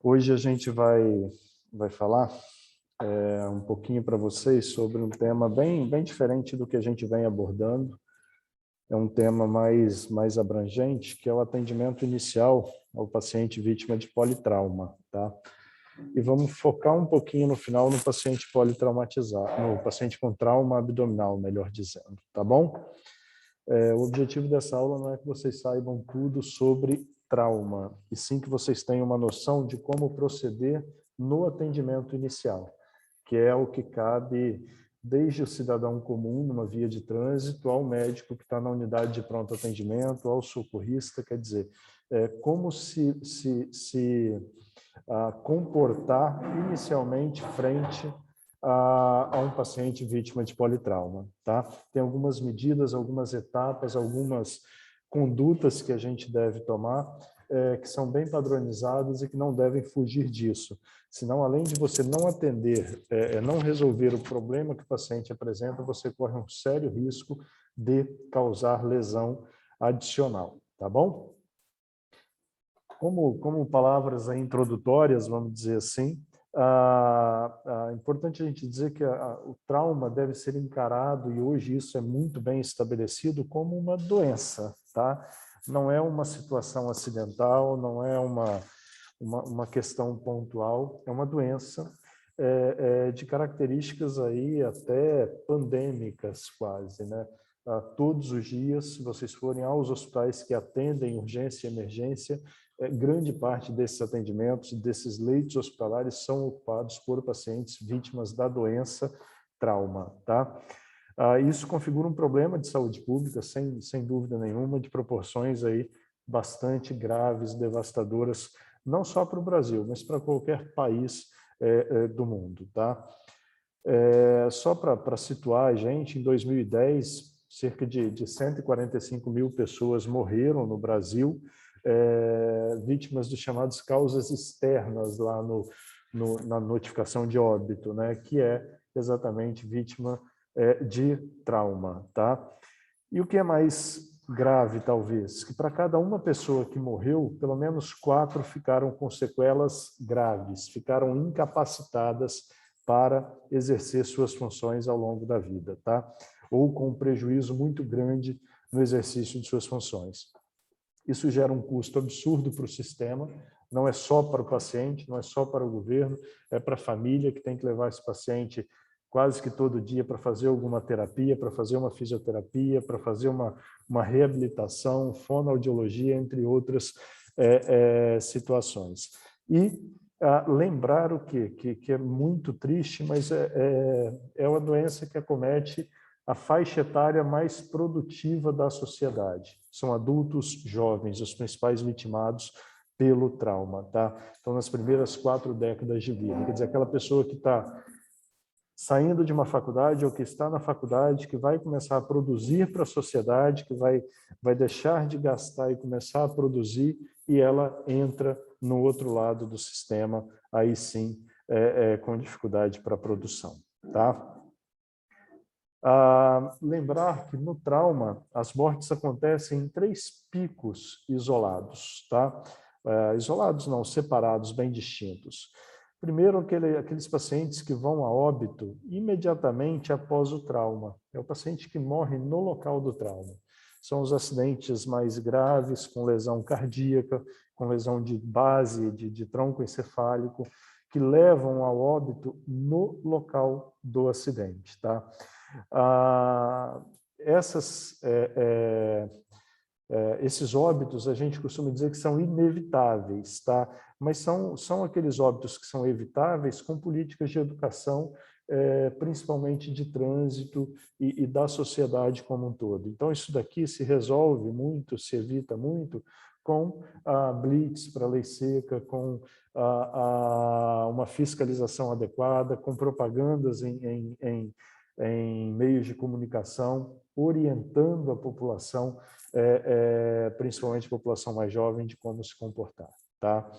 Hoje a gente vai falar um pouquinho para vocês sobre um tema bem diferente do que a gente vem abordando. É um tema mais abrangente, que é o atendimento inicial ao paciente vítima de politrauma, tá? E vamos focar um pouquinho no final no paciente politraumatizado, no paciente com trauma abdominal, melhor dizendo, tá bom? O objetivo dessa aula não é que vocês saibam tudo sobre trauma, e sim que vocês tenham uma noção de como proceder no atendimento inicial, que é o que cabe desde o cidadão comum numa via de trânsito ao médico que está na unidade de pronto atendimento, ao socorrista, quer dizer, como se comportar inicialmente frente a um paciente vítima de politrauma, tá? Tem algumas medidas, algumas etapas, algumas condutas que a gente deve tomar, que são bem padronizadas e que não devem fugir disso. Senão, além de você não atender, não resolver o problema que o paciente apresenta, você corre um sério risco de causar lesão adicional, tá bom? Como palavras aí introdutórias, vamos dizer assim, é importante a gente dizer que o trauma deve ser encarado, e hoje isso é muito bem estabelecido, como uma doença, tá? Não é uma situação acidental, não é uma questão pontual, é uma doença de características aí até pandêmicas quase, né? Todos os dias, se vocês forem aos hospitais que atendem urgência e emergência, grande parte desses atendimentos, desses leitos hospitalares, são ocupados por pacientes vítimas da doença trauma, tá? Isso configura um problema de saúde pública, sem dúvida nenhuma, de proporções aí bastante graves, devastadoras, não só para o Brasil, mas para qualquer país do mundo, tá? Só para situar a gente, em 2010, cerca de 145 mil pessoas morreram no Brasil, vítimas de chamadas causas externas lá na notificação de óbito, né, que é exatamente vítima de trauma, tá? E o que é mais grave, talvez, que para cada uma pessoa que morreu, pelo menos 4 ficaram com sequelas graves, ficaram incapacitadas para exercer suas funções ao longo da vida, tá? Ou com um prejuízo muito grande no exercício de suas funções. Isso gera um custo absurdo para o sistema, não é só para o paciente, não é só para o governo, é para a família que tem que levar esse paciente quase que todo dia para fazer alguma terapia, para fazer uma fisioterapia, para fazer uma reabilitação, fonoaudiologia, entre outras situações. E lembrar o quê? Que é muito triste, mas é uma doença que acomete a faixa etária mais produtiva da sociedade. São adultos jovens, os principais vitimados pelo trauma, tá? Então, nas primeiras 4 décadas de vida. Quer dizer, aquela pessoa que está saindo de uma faculdade ou que está na faculdade, que vai começar a produzir para a sociedade, que vai deixar de gastar e começar a produzir, e ela entra no outro lado do sistema, aí sim, com dificuldade para a produção, tá? Lembrar que no trauma as mortes acontecem em 3 picos isolados, tá? Isolados não, separados, bem distintos. Primeiro, aqueles pacientes que vão a óbito imediatamente após o trauma. É o paciente que morre no local do trauma. São os acidentes mais graves, com lesão cardíaca, com lesão de base, de tronco encefálico, que levam ao óbito no local do acidente, tá? Esses óbitos, a gente costuma dizer que são inevitáveis, tá? Mas são aqueles óbitos que são evitáveis com políticas de educação, principalmente de trânsito e da sociedade como um todo. Então, isso daqui se resolve muito, se evita muito, com a blitz para a lei seca, com uma fiscalização adequada, com propagandas em meios de comunicação, orientando a população, principalmente a população mais jovem, de como se comportar, tá?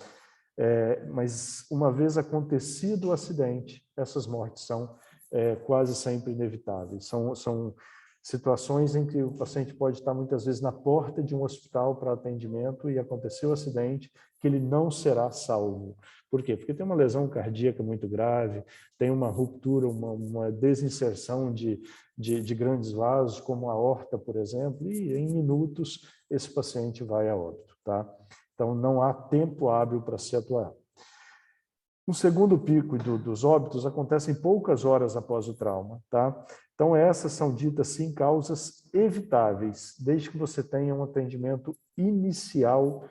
Mas uma vez acontecido o acidente, essas mortes são quase sempre inevitáveis. São Situações em que o paciente pode estar muitas vezes na porta de um hospital para atendimento e aconteceu um acidente que ele não será salvo. Por quê? Porque tem uma lesão cardíaca muito grave, tem uma ruptura, uma desinserção de grandes vasos, como a aorta, por exemplo, e em minutos esse paciente vai a óbito, tá? Então não há tempo hábil para se atuar. O segundo pico dos óbitos acontece em poucas horas após o trauma, tá? Então, essas são ditas, sim, causas evitáveis, desde que você tenha um atendimento inicial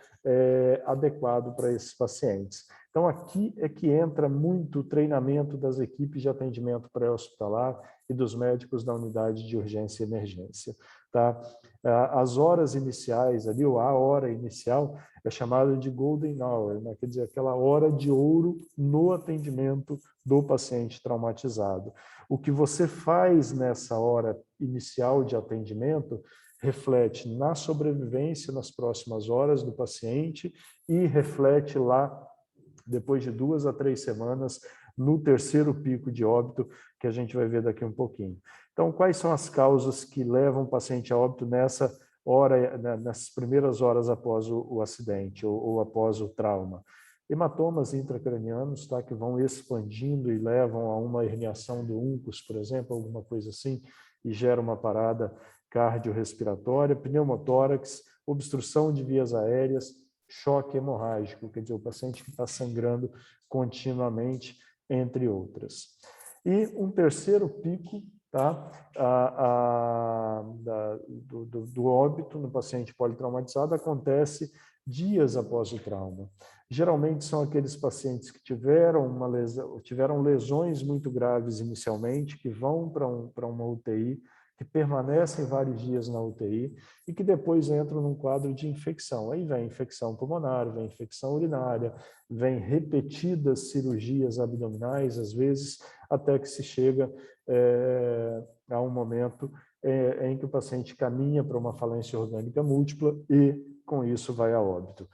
adequado para esses pacientes. Então, aqui é que entra muito o treinamento das equipes de atendimento pré-hospitalar e dos médicos da unidade de urgência e emergência, tá? As horas iniciais, ali, ou a hora inicial, é chamada de golden hour, né? Quer dizer, aquela hora de ouro no atendimento do paciente traumatizado. O que você faz nessa hora inicial de atendimento reflete na sobrevivência nas próximas horas do paciente e reflete lá, depois de 2 a 3 semanas, no terceiro pico de óbito, que a gente vai ver daqui um pouquinho. Então, quais são as causas que levam o paciente a óbito nessas primeiras horas após o acidente ou após o trauma? Hematomas intracranianos, tá, que vão expandindo e levam a uma herniação do uncus, por exemplo, alguma coisa assim, e gera uma parada cardiorrespiratória, pneumotórax, obstrução de vias aéreas, choque hemorrágico, quer dizer, o paciente que está sangrando continuamente, entre outras. E um terceiro pico, tá, do óbito no paciente politraumatizado acontece dias após o trauma. Geralmente são aqueles pacientes que tiveram lesões muito graves inicialmente, que vão para uma UTI, que permanecem vários dias na UTI e que depois entram num quadro de infecção. Aí vem infecção pulmonar, vem infecção urinária, vem repetidas cirurgias abdominais, às vezes, até que se chega a um momento em que o paciente caminha para uma falência orgânica múltipla e, com isso, vai a óbito.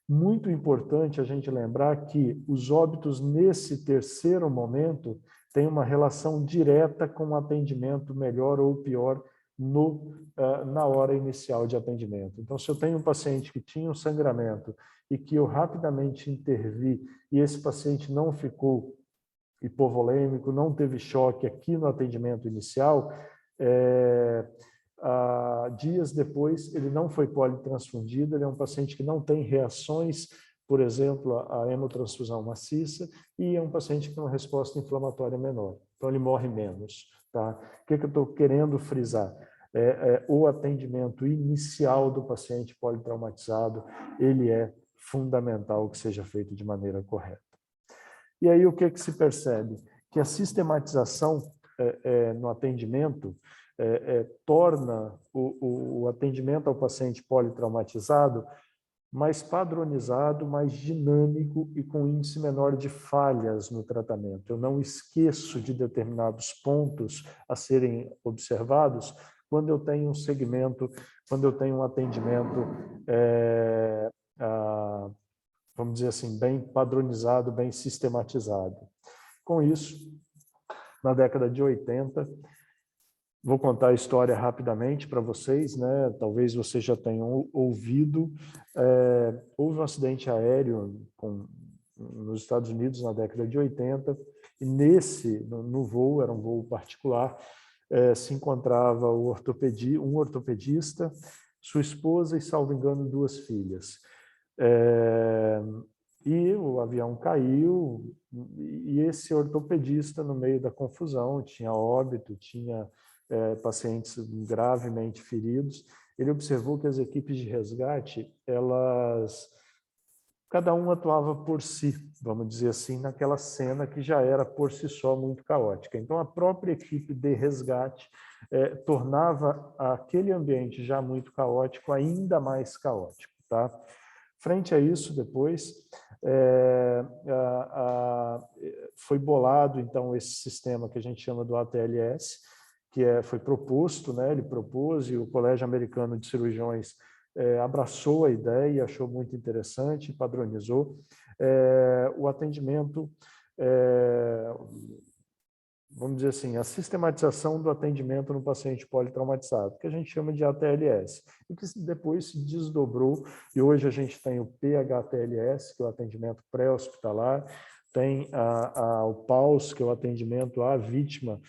Muito importante a gente lembrar que os óbitos nesse terceiro momento têm uma relação direta com o atendimento melhor ou pior na hora inicial de atendimento. Então, se eu tenho um paciente que tinha um sangramento e que eu rapidamente intervi e esse paciente não ficou hipovolêmico, não teve choque aqui no atendimento inicial, dias depois ele não foi politransfundido, ele é um paciente que não tem reações, por exemplo, à hemotransfusão maciça, e é um paciente que tem uma resposta inflamatória menor. Então ele morre menos. Tá? O que eu estou querendo frisar? O atendimento inicial do paciente politraumatizado, ele é fundamental que seja feito de maneira correta. E aí o que se percebe? Que a sistematização no atendimento torna o atendimento ao paciente politraumatizado mais padronizado, mais dinâmico e com índice menor de falhas no tratamento. Eu não esqueço de determinados pontos a serem observados quando eu tenho um segmento, quando eu tenho um atendimento vamos dizer assim, bem padronizado, bem sistematizado. Com isso, na década de 80, vou contar a história rapidamente para vocês, né? Talvez vocês já tenham ouvido. Houve um acidente aéreo nos Estados Unidos na década de 80, e no voo, era um voo particular, se encontrava um ortopedista, sua esposa e, salvo engano, 2 filhas. E o avião caiu, e esse ortopedista, no meio da confusão, tinha óbito, tinha pacientes gravemente feridos, ele observou que as equipes de resgate, cada um atuava por si, vamos dizer assim, naquela cena que já era por si só muito caótica. Então, a própria equipe de resgate tornava aquele ambiente já muito caótico ainda mais caótico, tá? Frente a isso, depois, foi bolado, então, esse sistema que a gente chama do ATLS, que foi proposto, né? Ele propôs, e o Colégio Americano de Cirurgiões abraçou a ideia, achou muito interessante, padronizou. O atendimento vamos dizer assim, a sistematização do atendimento no paciente politraumatizado, que a gente chama de ATLS, e que depois se desdobrou, e hoje a gente tem o PHTLS, que é o atendimento pré-hospitalar, tem o PAUS, que é o atendimento à vítima,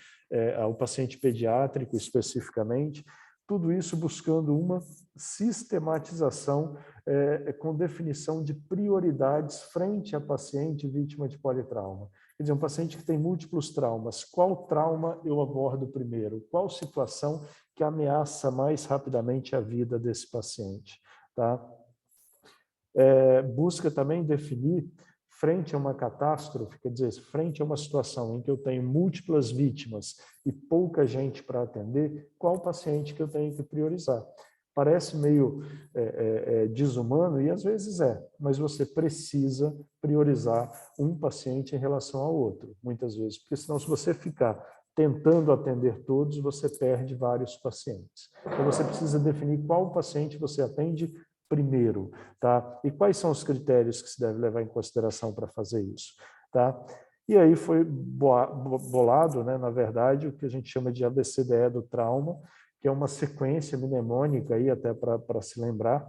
ao paciente pediátrico especificamente, tudo isso buscando uma sistematização com definição de prioridades frente a paciente vítima de politrauma. Quer dizer, um paciente que tem múltiplos traumas, qual trauma eu abordo primeiro? Qual situação que ameaça mais rapidamente a vida desse paciente? Tá? Busca também definir, frente a uma catástrofe, quer dizer, frente a uma situação em que eu tenho múltiplas vítimas e pouca gente para atender, qual paciente que eu tenho que priorizar? Parece meio desumano, e às vezes mas você precisa priorizar um paciente em relação ao outro, muitas vezes, porque senão, se você ficar tentando atender todos, você perde vários pacientes. Então, você precisa definir qual paciente você atende primeiro, tá? E quais são os critérios que se deve levar em consideração para fazer isso, tá? E aí foi bolado, né, na verdade, o que a gente chama de ABCDE do trauma, que é uma sequência mnemônica, aí, até para se lembrar,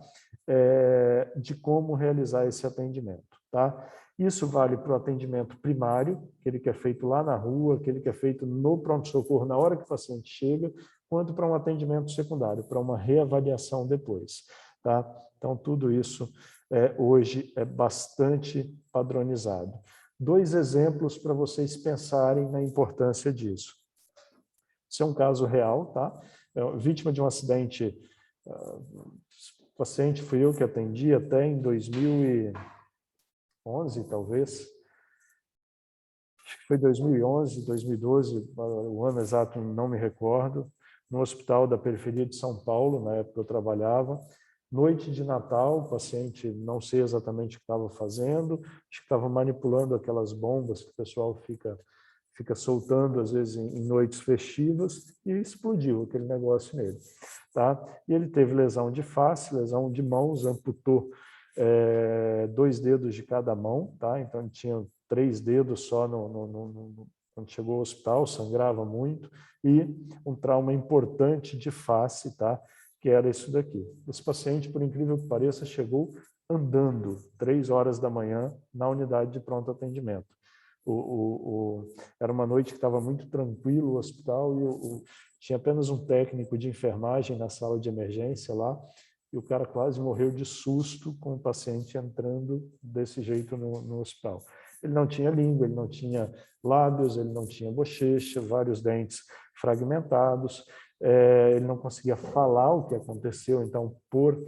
de como realizar esse atendimento. Tá? Isso vale para o atendimento primário, aquele que é feito lá na rua, aquele que é feito no pronto-socorro na hora que o paciente chega, quanto para um atendimento secundário, para uma reavaliação depois. Tá? Então, tudo isso hoje é bastante padronizado. 2 exemplos para vocês pensarem na importância disso. Isso é um caso real, tá? Vítima de um acidente, paciente fui eu que atendi até em 2011, talvez. Acho que foi 2011, 2012, o ano exato não me recordo, no hospital da periferia de São Paulo, na época eu trabalhava. Noite de Natal, o paciente, não sei exatamente o que estava fazendo, acho que estava manipulando aquelas bombas que o pessoal fica soltando, às vezes, em noites festivas, e explodiu aquele negócio nele. Tá? E ele teve lesão de face, lesão de mãos, amputou 2 dedos de cada mão, tá? Então ele tinha 3 dedos só quando chegou ao hospital, sangrava muito, e um trauma importante de face, tá? Que era isso daqui. Esse paciente, por incrível que pareça, chegou andando 3 horas da manhã na unidade de pronto atendimento. Era uma noite que estava muito tranquilo o hospital e tinha apenas um técnico de enfermagem na sala de emergência lá, e o cara quase morreu de susto com o paciente entrando desse jeito no hospital. Ele não tinha língua, ele não tinha lábios, ele não tinha bochecha, vários dentes fragmentados, ele não conseguia falar o que aconteceu, então, por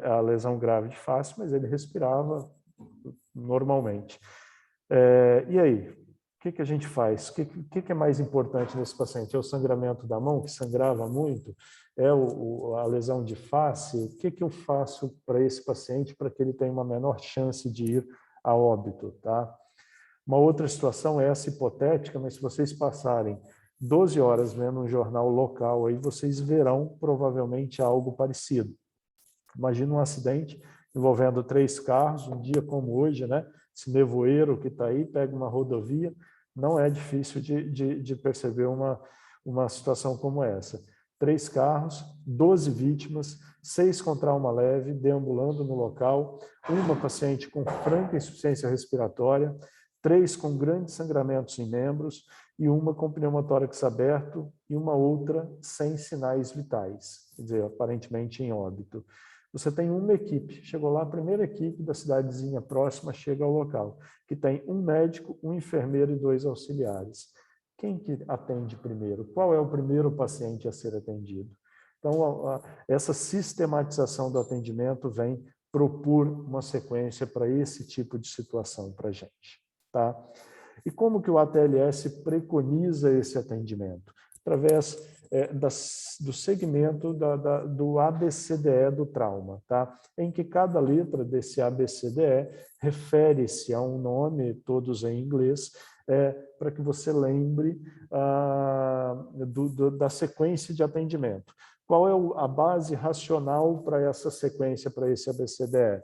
a lesão grave de face, mas ele respirava normalmente. E aí, o que a gente faz? O que é mais importante nesse paciente? É o sangramento da mão, que sangrava muito? É a lesão de face? O que eu faço para esse paciente para que ele tenha uma menor chance de ir a óbito? Tá? Uma outra situação é essa hipotética, mas se vocês passarem 12 horas vendo um jornal local, aí vocês verão provavelmente algo parecido. Imagina um acidente envolvendo 3 carros, um dia como hoje, né? Esse nevoeiro que está aí, pega uma rodovia, não é difícil de perceber uma situação como essa. 3 carros, 12 vítimas, 6 com trauma leve, deambulando no local, uma paciente com franca insuficiência respiratória, 3 com grandes sangramentos em membros e uma com pneumotórax aberto e uma outra sem sinais vitais, quer dizer, aparentemente em óbito. Você tem uma equipe, chegou lá, a primeira equipe da cidadezinha próxima chega ao local, que tem um médico, um enfermeiro e 2 auxiliares. Quem que atende primeiro? Qual é o primeiro paciente a ser atendido? Então, essa sistematização do atendimento vem propor uma sequência para esse tipo de situação para a gente. Tá? E como que o ATLS preconiza esse atendimento? Através do segmento do ABCDE do trauma, tá? Em que cada letra desse ABCDE refere-se a um nome, todos em inglês, para que você lembre da sequência de atendimento. Qual é a base racional para essa sequência, para esse ABCDE?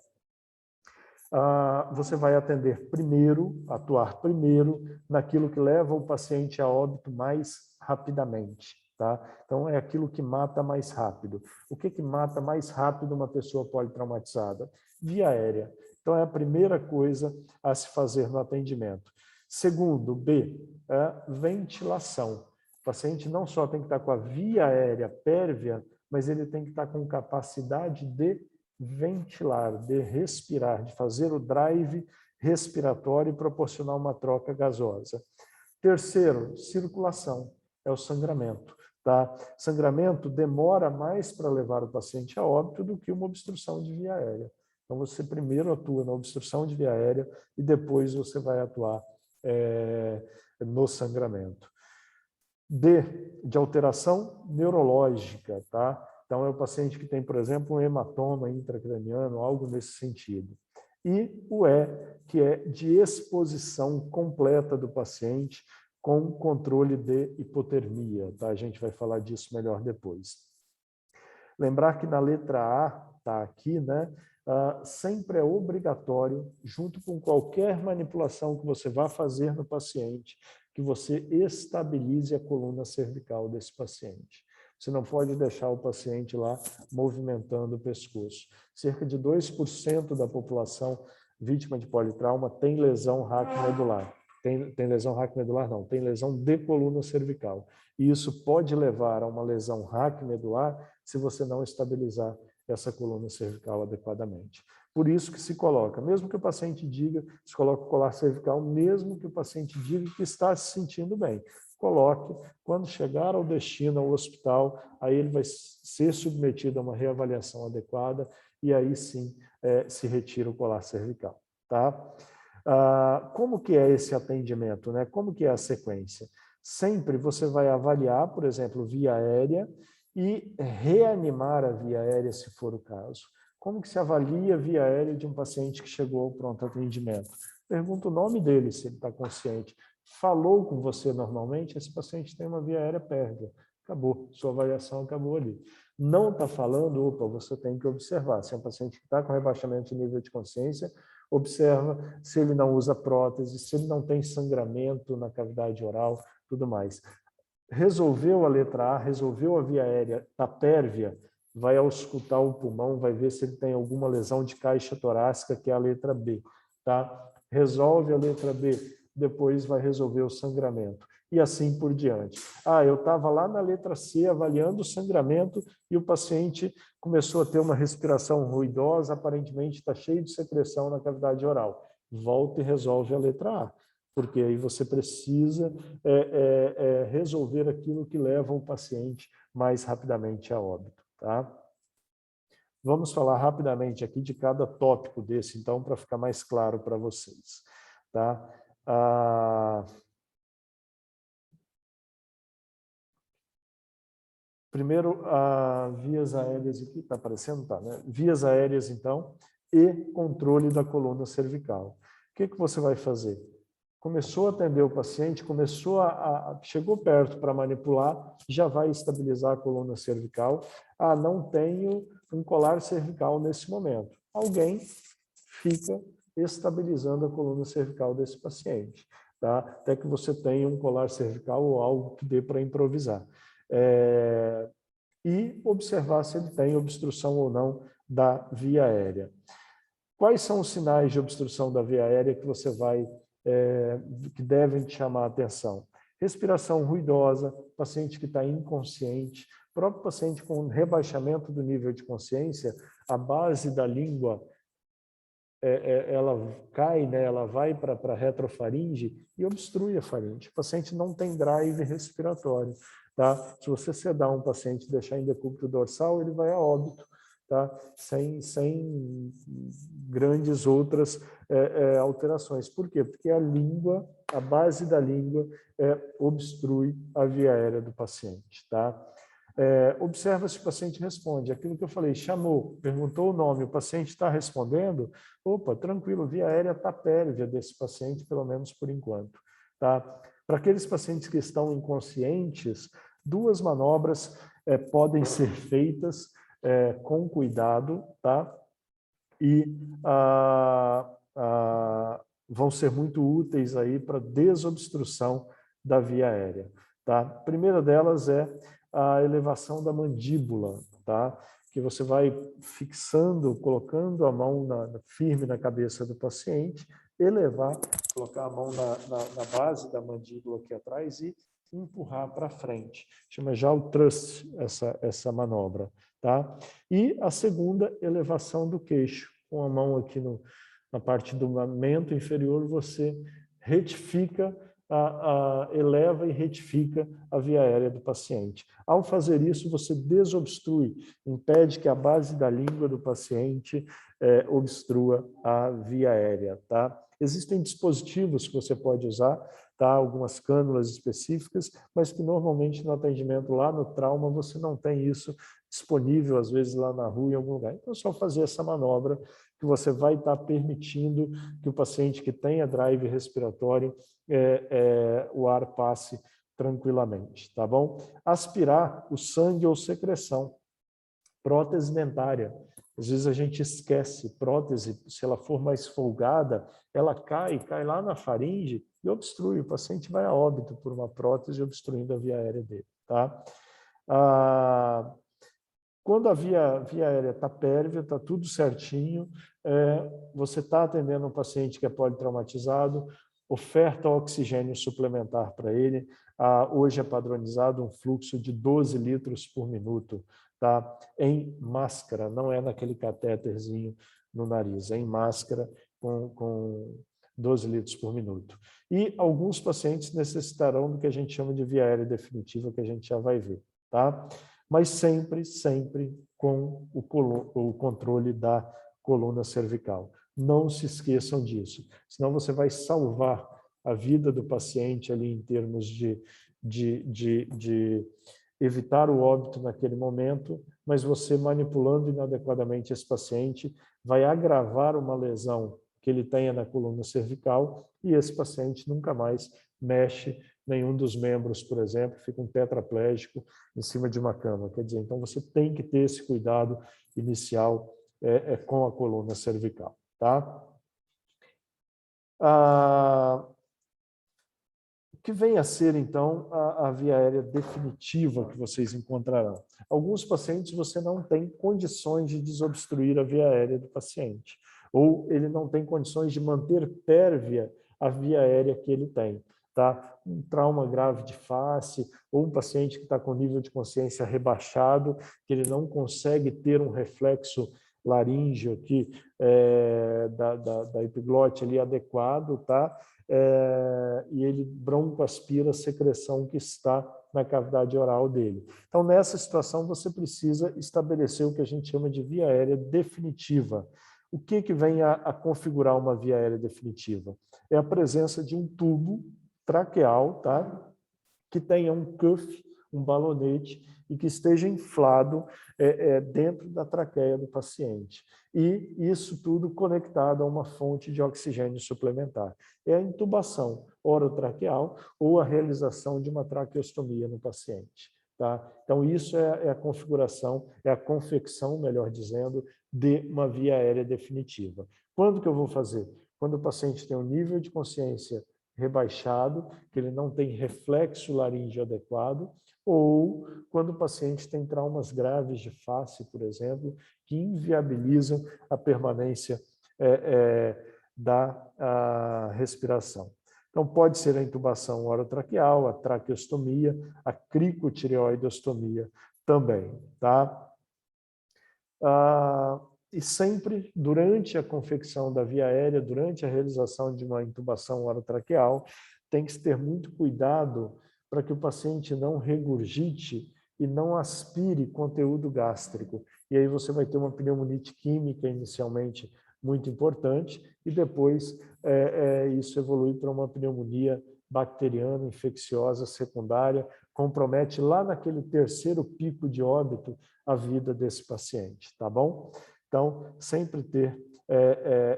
você vai atender primeiro, atuar primeiro naquilo que leva o paciente a óbito mais rapidamente. Tá? Então, é aquilo que mata mais rápido. O que mata mais rápido uma pessoa politraumatizada? Via aérea. Então, é a primeira coisa a se fazer no atendimento. Segundo, B, é ventilação. O paciente não só tem que estar com a via aérea pérvia, mas ele tem que estar com capacidade de ventilar, de respirar, de fazer o drive respiratório e proporcionar uma troca gasosa. Terceiro, circulação, é o sangramento. Tá? Sangramento demora mais para levar o paciente a óbito do que uma obstrução de via aérea. Então, você primeiro atua na obstrução de via aérea e depois você vai atuar no sangramento. D, de alteração neurológica, tá? Então, é o paciente que tem, por exemplo, um hematoma intracraniano, algo nesse sentido. E o E, que é de exposição completa do paciente com controle de hipotermia, tá? A gente vai falar disso melhor depois. Lembrar que na letra A, tá aqui, né? Sempre é obrigatório, junto com qualquer manipulação que você vá fazer no paciente, que você estabilize a coluna cervical desse paciente. Você não pode deixar o paciente lá movimentando o pescoço. Cerca de 2% da população vítima de politrauma tem lesão raquimedular. Tem lesão raquimedular não, tem lesão de coluna cervical. E isso pode levar a uma lesão raquimedular se você não estabilizar essa coluna cervical adequadamente. Por isso que se coloca, mesmo que o paciente diga, se coloca o colar cervical, mesmo que o paciente diga que está se sentindo bem. Coloque, quando chegar ao destino, ao hospital, aí ele vai ser submetido a uma reavaliação adequada e aí sim se retira o colar cervical. Tá? Como que é esse atendimento, né? Como que é a sequência? Sempre você vai avaliar, por exemplo, via aérea e reanimar a via aérea, se for o caso. Como que se avalia a via aérea de um paciente que chegou ao pronto atendimento? Pergunta o nome dele, se ele está consciente. Falou com você normalmente, esse paciente tem uma via aérea pérvia. Acabou, sua avaliação acabou ali. Não está falando, opa, você tem que observar. Se é um paciente que está com rebaixamento de nível de consciência, observa se ele não usa prótese, se ele não tem sangramento na cavidade oral, tudo mais. Resolveu a letra A, resolveu a via aérea, está pérvia, vai auscultar o pulmão, vai ver se ele tem alguma lesão de caixa torácica, que é a letra B. Tá? Resolve a letra B, depois vai resolver o sangramento. E assim por diante. Eu estava lá na letra C avaliando o sangramento e o paciente começou a ter uma respiração ruidosa, aparentemente está cheio de secreção na cavidade oral. Volta e resolve a letra A, porque aí você precisa resolver aquilo que leva o paciente mais rapidamente a óbito. Tá? Vamos falar rapidamente aqui de cada tópico desse, então, para ficar mais claro para vocês. Tá? Primeiro, vias aéreas aqui, está aparecendo? Tá, né? Vias aéreas, então, e controle da coluna cervical. O que você vai fazer? Começou a atender o paciente, chegou perto para manipular, já vai estabilizar a coluna cervical. Não tenho um colar cervical nesse momento. Alguém fica estabilizando a coluna cervical desse paciente, tá? Até que você tenha um colar cervical ou algo que dê para improvisar. E observar se ele tem obstrução ou não da via aérea. Quais são os sinais de obstrução da via aérea que você que devem te chamar a atenção? Respiração ruidosa, paciente que está inconsciente, próprio paciente com rebaixamento do nível de consciência, a base da língua ela cai, né? Ela vai para a retrofaringe e obstrui a faringe. O paciente não tem drive respiratório. Tá? Se você sedar um paciente e deixar em decúbito dorsal, ele vai a óbito, tá? Sem grandes outras alterações. Por quê? Porque a língua, a base da língua, obstrui a via aérea do paciente. Tá? Observa se o paciente responde. Aquilo que eu falei, chamou, perguntou o nome, o paciente está respondendo, opa, tranquilo, via aérea está pérvia desse paciente, pelo menos por enquanto. Tá? Para aqueles pacientes que estão inconscientes, duas manobras podem ser feitas com cuidado, tá? E vão ser muito úteis aí para desobstrução da via aérea. Tá? A primeira delas é a elevação da mandíbula, tá? Que você vai fixando, colocando a mão firme na cabeça do paciente, elevar, colocar a mão na base da mandíbula aqui atrás e empurrar para frente. Chama já o thrust, essa manobra. Tá? E a segunda, elevação do queixo. Com a mão aqui na parte do mento inferior, você retifica, eleva e retifica a via aérea do paciente. Ao fazer isso, você desobstrui, impede que a base da língua do paciente obstrua a via aérea. Tá? Existem dispositivos que você pode usar, tá? Algumas cânulas específicas, mas que normalmente no atendimento lá no trauma você não tem isso disponível, às vezes lá na rua, em algum lugar. Então é só fazer essa manobra que você vai estar permitindo que o paciente que tenha drive respiratório, o ar passe tranquilamente, tá bom? Aspirar o sangue ou secreção. Prótese dentária. Às vezes a gente esquece, prótese, se ela for mais folgada, ela cai lá na faringe e obstrui. O paciente vai a óbito por uma prótese obstruindo a via aérea dele. Tá? Quando a via aérea está pérvia, está tudo certinho, você está atendendo um paciente que é politraumatizado, oferta oxigênio suplementar para ele. Hoje é padronizado um fluxo de 12 litros por minuto, tá? Em máscara, não é naquele catéterzinho no nariz, é em máscara com 12 litros por minuto. E alguns pacientes necessitarão do que a gente chama de via aérea definitiva, que a gente já vai ver, tá? Mas sempre com o controle da coluna cervical. Não se esqueçam disso, senão você vai salvar a vida do paciente ali em termos de evitar o óbito naquele momento, mas você manipulando inadequadamente esse paciente vai agravar uma lesão que ele tenha na coluna cervical e esse paciente nunca mais mexe nenhum dos membros, por exemplo, fica um tetraplégico em cima de uma cama. Quer dizer, então você tem que ter esse cuidado inicial com a coluna cervical. Tá? O que vem a ser, então, a via aérea definitiva que vocês encontrarão? Alguns pacientes você não tem condições de desobstruir a via aérea do paciente, ou ele não tem condições de manter pérvia a via aérea que ele tem. Tá? Um trauma grave de face, ou um paciente que está com nível de consciência rebaixado, que ele não consegue ter um reflexo laríngeo aqui, da epiglote ali adequado, tá? E ele broncoaspira a secreção que está na cavidade oral dele. Então, nessa situação, você precisa estabelecer o que a gente chama de via aérea definitiva. O que vem a configurar uma via aérea definitiva? É a presença de um tubo traqueal, tá? Que tenha um cuff, um balonete, e que esteja inflado dentro da traqueia do paciente. E isso tudo conectado a uma fonte de oxigênio suplementar. É a intubação orotraqueal ou a realização de uma traqueostomia no paciente. Tá? Então, isso é a configuração, é a confecção, melhor dizendo, de uma via aérea definitiva. Quando que eu vou fazer? Quando o paciente tem um nível de consciência rebaixado, que ele não tem reflexo laríngeo adequado, ou quando o paciente tem traumas graves de face, por exemplo, que inviabilizam a permanência da respiração. Então, pode ser a intubação orotraqueal, a traqueostomia, a cricotireoidostomia também. Tá? E sempre, durante a confecção da via aérea, durante a realização de uma intubação orotraqueal, tem que se ter muito cuidado para que o paciente não regurgite e não aspire conteúdo gástrico. E aí você vai ter uma pneumonite química inicialmente muito importante e depois isso evolui para uma pneumonia bacteriana infecciosa secundária, compromete lá naquele terceiro pico de óbito a vida desse paciente, tá bom? Então, sempre ter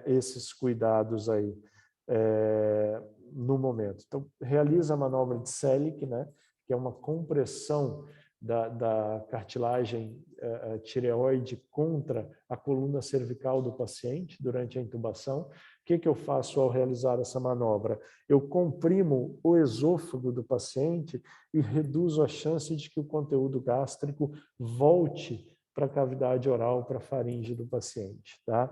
esses cuidados aí no momento. Então, realiza a manobra de Selig, né, que é uma compressão da cartilagem tireoide contra a coluna cervical do paciente durante a intubação. O que eu faço ao realizar essa manobra? Eu comprimo o esôfago do paciente e reduzo a chance de que o conteúdo gástrico volte para a cavidade oral, para a faringe do paciente. Tá?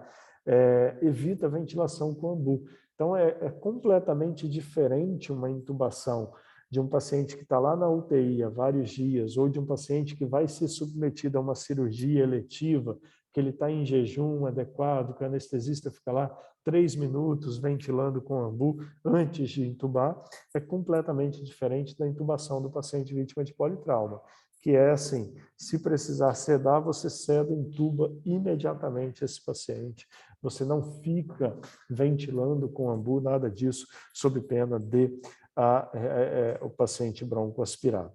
Evita a ventilação com ambu. Então, é completamente diferente uma intubação de um paciente que está lá na UTI há vários dias, ou de um paciente que vai ser submetido a uma cirurgia eletiva, que ele está em jejum adequado, que o anestesista fica lá 3 minutos ventilando com ambu antes de intubar, é completamente diferente da intubação do paciente vítima de politrauma, que é assim, se precisar sedar, você seda e intuba imediatamente esse paciente. Você não fica ventilando com ambu, nada disso, sob pena de o paciente broncoaspirado.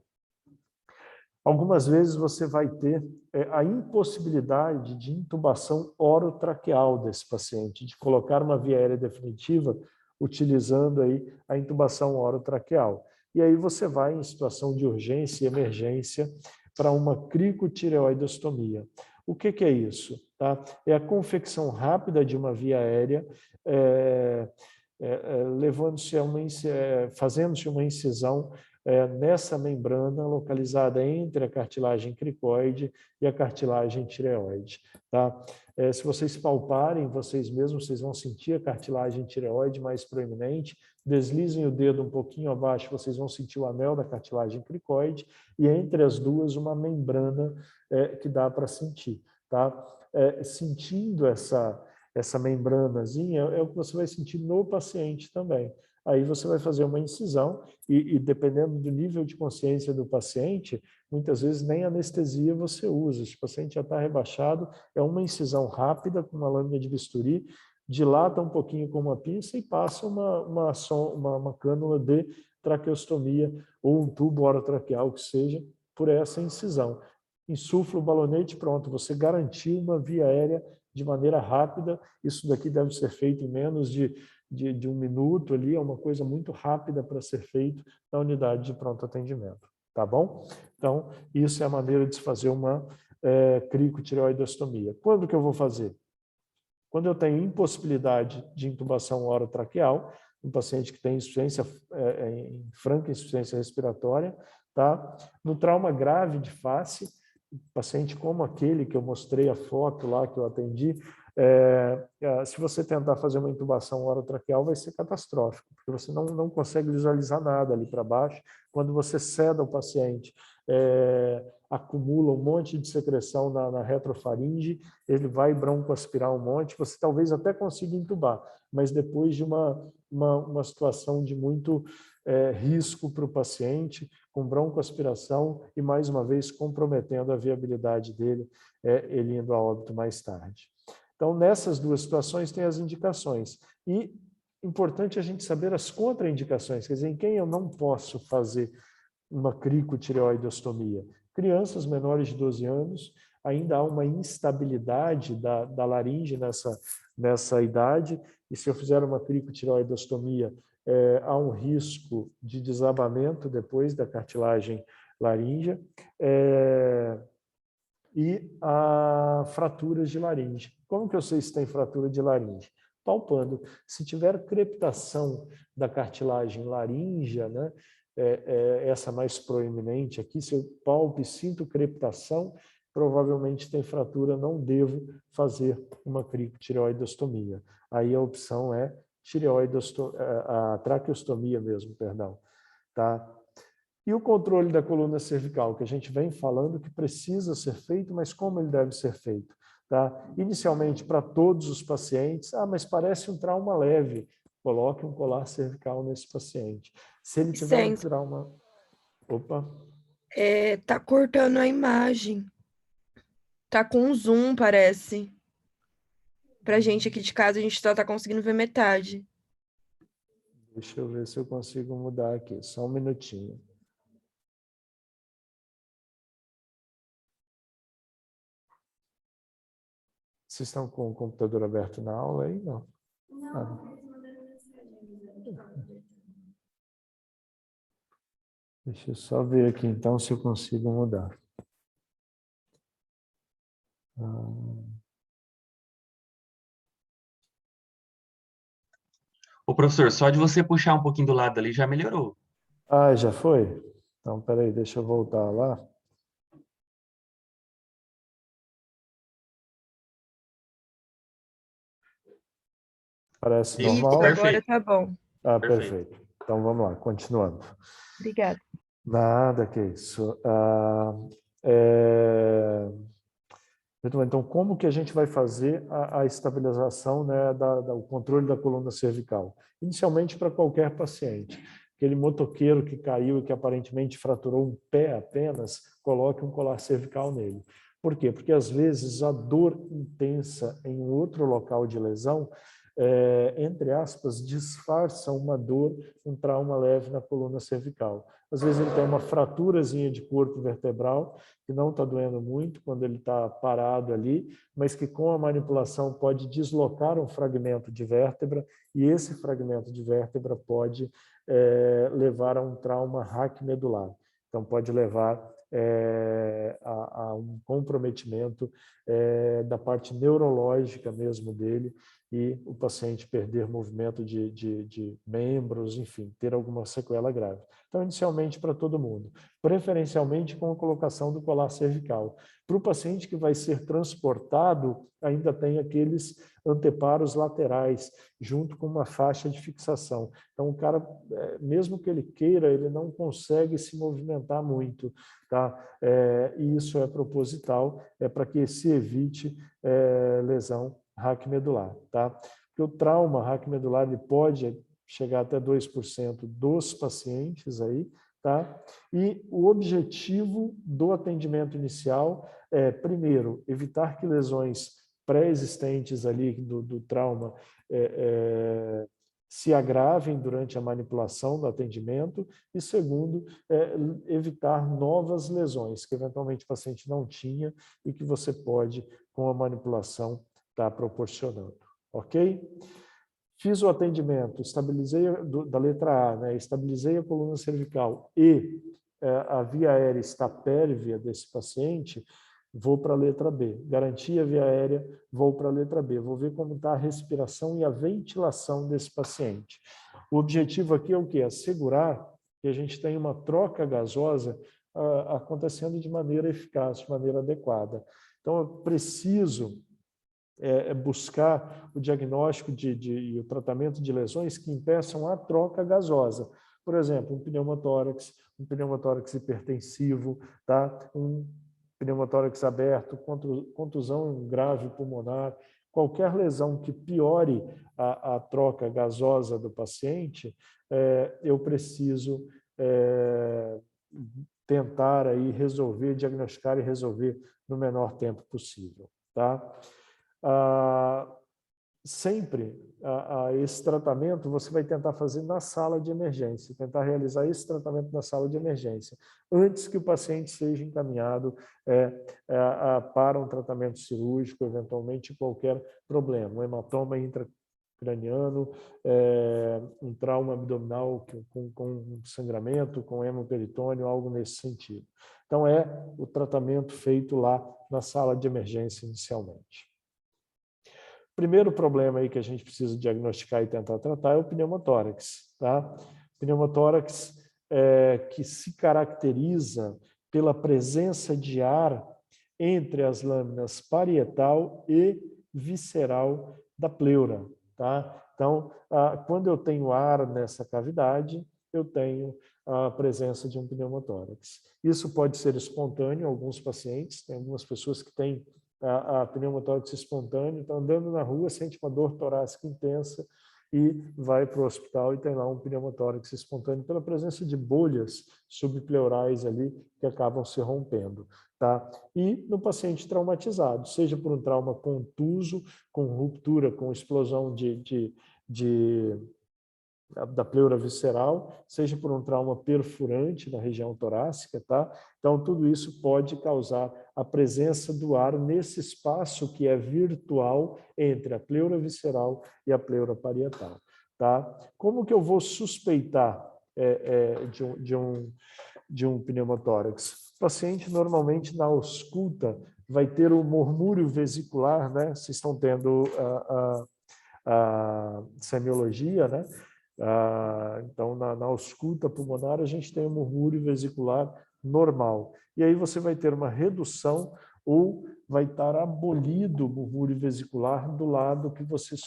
Algumas vezes você vai ter a impossibilidade de intubação orotraqueal desse paciente, de colocar uma via aérea definitiva utilizando aí a intubação orotraqueal. E aí você vai em situação de urgência e emergência para uma cricotireoidostomia. O que é isso? Tá? É a confecção rápida de uma via aérea, fazendo-se uma incisão nessa membrana localizada entre a cartilagem cricoide e a cartilagem tireoide. Tá? Se vocês palparem vocês mesmos, vocês vão sentir a cartilagem tireoide mais proeminente. Deslizem o dedo um pouquinho abaixo, vocês vão sentir o anel da cartilagem cricoide e entre as duas uma membrana que dá para sentir. Tá? Sentindo essa membranazinha é o que você vai sentir no paciente também. Aí você vai fazer uma incisão e dependendo do nível de consciência do paciente, muitas vezes nem anestesia você usa. Se o paciente já está rebaixado, é uma incisão rápida com uma lâmina de bisturi, dilata um pouquinho com uma pinça e passa uma cânula de traqueostomia ou um tubo orotraqueal, que seja, por essa incisão. Insufla o balonete, pronto, você garantiu uma via aérea de maneira rápida. Isso daqui deve ser feito em menos de 1 minuto ali, é uma coisa muito rápida para ser feito na unidade de pronto atendimento, tá bom? Então, isso é a maneira de se fazer uma cricotireoidostomia. Quando que eu vou fazer? Quando eu tenho impossibilidade de intubação orotraqueal, um paciente que tem insuficiência, franca insuficiência respiratória, tá? No trauma grave de face, paciente como aquele que eu mostrei a foto lá que eu atendi, se você tentar fazer uma intubação orotraqueal vai ser catastrófico, porque você não consegue visualizar nada ali para baixo. Quando você seda o paciente, acumula um monte de secreção na retrofaringe, ele vai broncoaspirar um monte, você talvez até consiga intubar, mas depois de uma situação de muito risco para o paciente, com broncoaspiração e, mais uma vez, comprometendo a viabilidade dele, ele indo a óbito mais tarde. Então, nessas duas situações, tem as indicações. E importante a gente saber as contraindicações, quer dizer, em quem eu não posso fazer uma cricotireoidostomia. Crianças menores de 12 anos, ainda há uma instabilidade da laringe nessa idade, e se eu fizer uma cricotireoidostomia, há um risco de desabamento depois da cartilagem laríngea e há fraturas de laringe. Como que eu sei se tem fratura de laringe? Palpando. Se tiver crepitação da cartilagem laríngea, né, essa mais proeminente aqui, se eu palpo e sinto crepitação, provavelmente tem fratura, não devo fazer uma cricotireoidostomia. Aí a opção é a traqueostomia mesmo, perdão. Tá? E o controle da coluna cervical, que a gente vem falando que precisa ser feito, mas como ele deve ser feito? Tá? Inicialmente, para todos os pacientes, mas parece um trauma leve, coloque um colar cervical nesse paciente. Se ele tiver um trauma... Opa! Tá cortando a imagem. Tá com zoom, parece. Pra gente aqui de casa, a gente só tá conseguindo ver metade. Deixa eu ver se eu consigo mudar aqui, só um minutinho. Vocês estão com o computador aberto na aula aí? Não. Não. Deixa eu só ver aqui, então, se eu consigo mudar. Ô, professor, só de você puxar um pouquinho do lado ali já melhorou. Ah, já foi? Então, peraí, deixa eu voltar lá. Parece Isso, normal? agora Perfeito, tá bom. Ah, perfeito. perfeito. Então, vamos lá, continuando. Obrigada. Nada que isso. É... Muito bem, então, como que a gente vai fazer a estabilização, né, o controle da coluna cervical? Inicialmente, para qualquer paciente. Aquele motoqueiro que caiu e que aparentemente fraturou um pé apenas, coloque um colar cervical nele. Por quê? Porque, às vezes, a dor intensa em outro local de lesão, entre aspas, disfarça uma dor, um trauma leve na coluna cervical. Às vezes ele tem uma fraturazinha de corpo vertebral, que não está doendo muito quando ele está parado ali, mas que com a manipulação pode deslocar um fragmento de vértebra, e esse fragmento de vértebra pode levar a um trauma raquimedular. Então, pode levar a um comprometimento da parte neurológica mesmo dele, e o paciente perder movimento de membros, enfim, ter alguma sequela grave. Então, inicialmente para todo mundo, preferencialmente com a colocação do colar cervical. Para o paciente que vai ser transportado, ainda tem aqueles anteparos laterais, junto com uma faixa de fixação. Então, o cara, mesmo que ele queira, ele não consegue se movimentar muito, tá? E isso é proposital, para que se evite lesão raquimedular, tá? Porque o trauma raquimedular ele pode chegar até 2% dos pacientes aí, tá? E o objetivo do atendimento inicial é, primeiro, evitar que lesões pré-existentes ali do trauma se agravem durante a manipulação do atendimento e, segundo, evitar novas lesões que eventualmente o paciente não tinha e que você pode, com a manipulação, estar proporcionando, ok? Fiz o atendimento, estabilizei da letra A, né? Estabilizei a coluna cervical e a via aérea está pérvia desse paciente, vou para a letra B. Garanti a via aérea, vou para a letra B. Vou ver como está a respiração e a ventilação desse paciente. O objetivo aqui é o quê? Assegurar que a gente tem uma troca gasosa acontecendo de maneira eficaz, de maneira adequada. Então, eu preciso buscar o diagnóstico e o tratamento de lesões que impeçam a troca gasosa. Por exemplo, um pneumotórax hipertensivo, tá? Um pneumotórax aberto, contusão grave pulmonar, qualquer lesão que piore a troca gasosa do paciente, eu preciso tentar aí resolver, diagnosticar e resolver no menor tempo possível, tá? Sempre esse tratamento você vai tentar fazer na sala de emergência, tentar realizar esse tratamento na sala de emergência, antes que o paciente seja encaminhado para um tratamento cirúrgico, eventualmente qualquer problema, um hematoma intracraniano, um trauma abdominal com sangramento, com hemoperitônio, algo nesse sentido. Então, é o tratamento feito lá na sala de emergência inicialmente. Primeiro problema aí que a gente precisa diagnosticar e tentar tratar é o pneumotórax, tá? Pneumotórax que se caracteriza pela presença de ar entre as lâminas parietal e visceral da pleura, tá? Então, quando eu tenho ar nessa cavidade, eu tenho a presença de um pneumotórax. Isso pode ser espontâneo em alguns pacientes, tem algumas pessoas que têm a pneumotórax espontâneo, está andando na rua, sente uma dor torácica intensa e vai para o hospital e tem lá um pneumotórax espontâneo pela presença de bolhas subpleurais ali que acabam se rompendo, tá? E no paciente traumatizado, seja por um trauma contuso, com ruptura, com explosão da pleura visceral, seja por um trauma perfurante na região torácica, tá? Então, tudo isso pode causar a presença do ar nesse espaço que é virtual entre a pleura visceral e a pleura parietal, tá? Como que eu vou suspeitar de um pneumotórax? paciente, normalmente, na ausculta, vai ter o murmúrio vesicular, né? Vocês estão tendo a semiologia, né? Então, na ausculta pulmonar, a gente tem o murmúrio vesicular normal. E aí você vai ter uma redução ou vai estar abolido o murmúrio vesicular do lado que vocês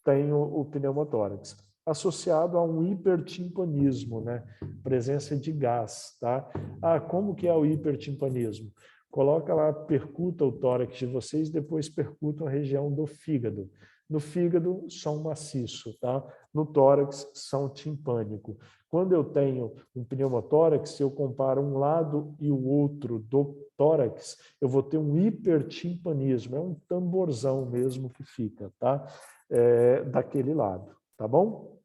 têm o pneumotórax, associado a um hipertimpanismo, né? Presença de gás, tá? Como que é o hipertimpanismo? Coloca lá, percuta o tórax de vocês, depois percuta a região do fígado. No fígado, som maciço, tá? No tórax, som timpânico. Quando eu tenho um pneumotórax, se eu comparo um lado e o outro do tórax, eu vou ter um hipertimpanismo, é um tamborzão mesmo que fica, tá? Daquele lado, tá bom?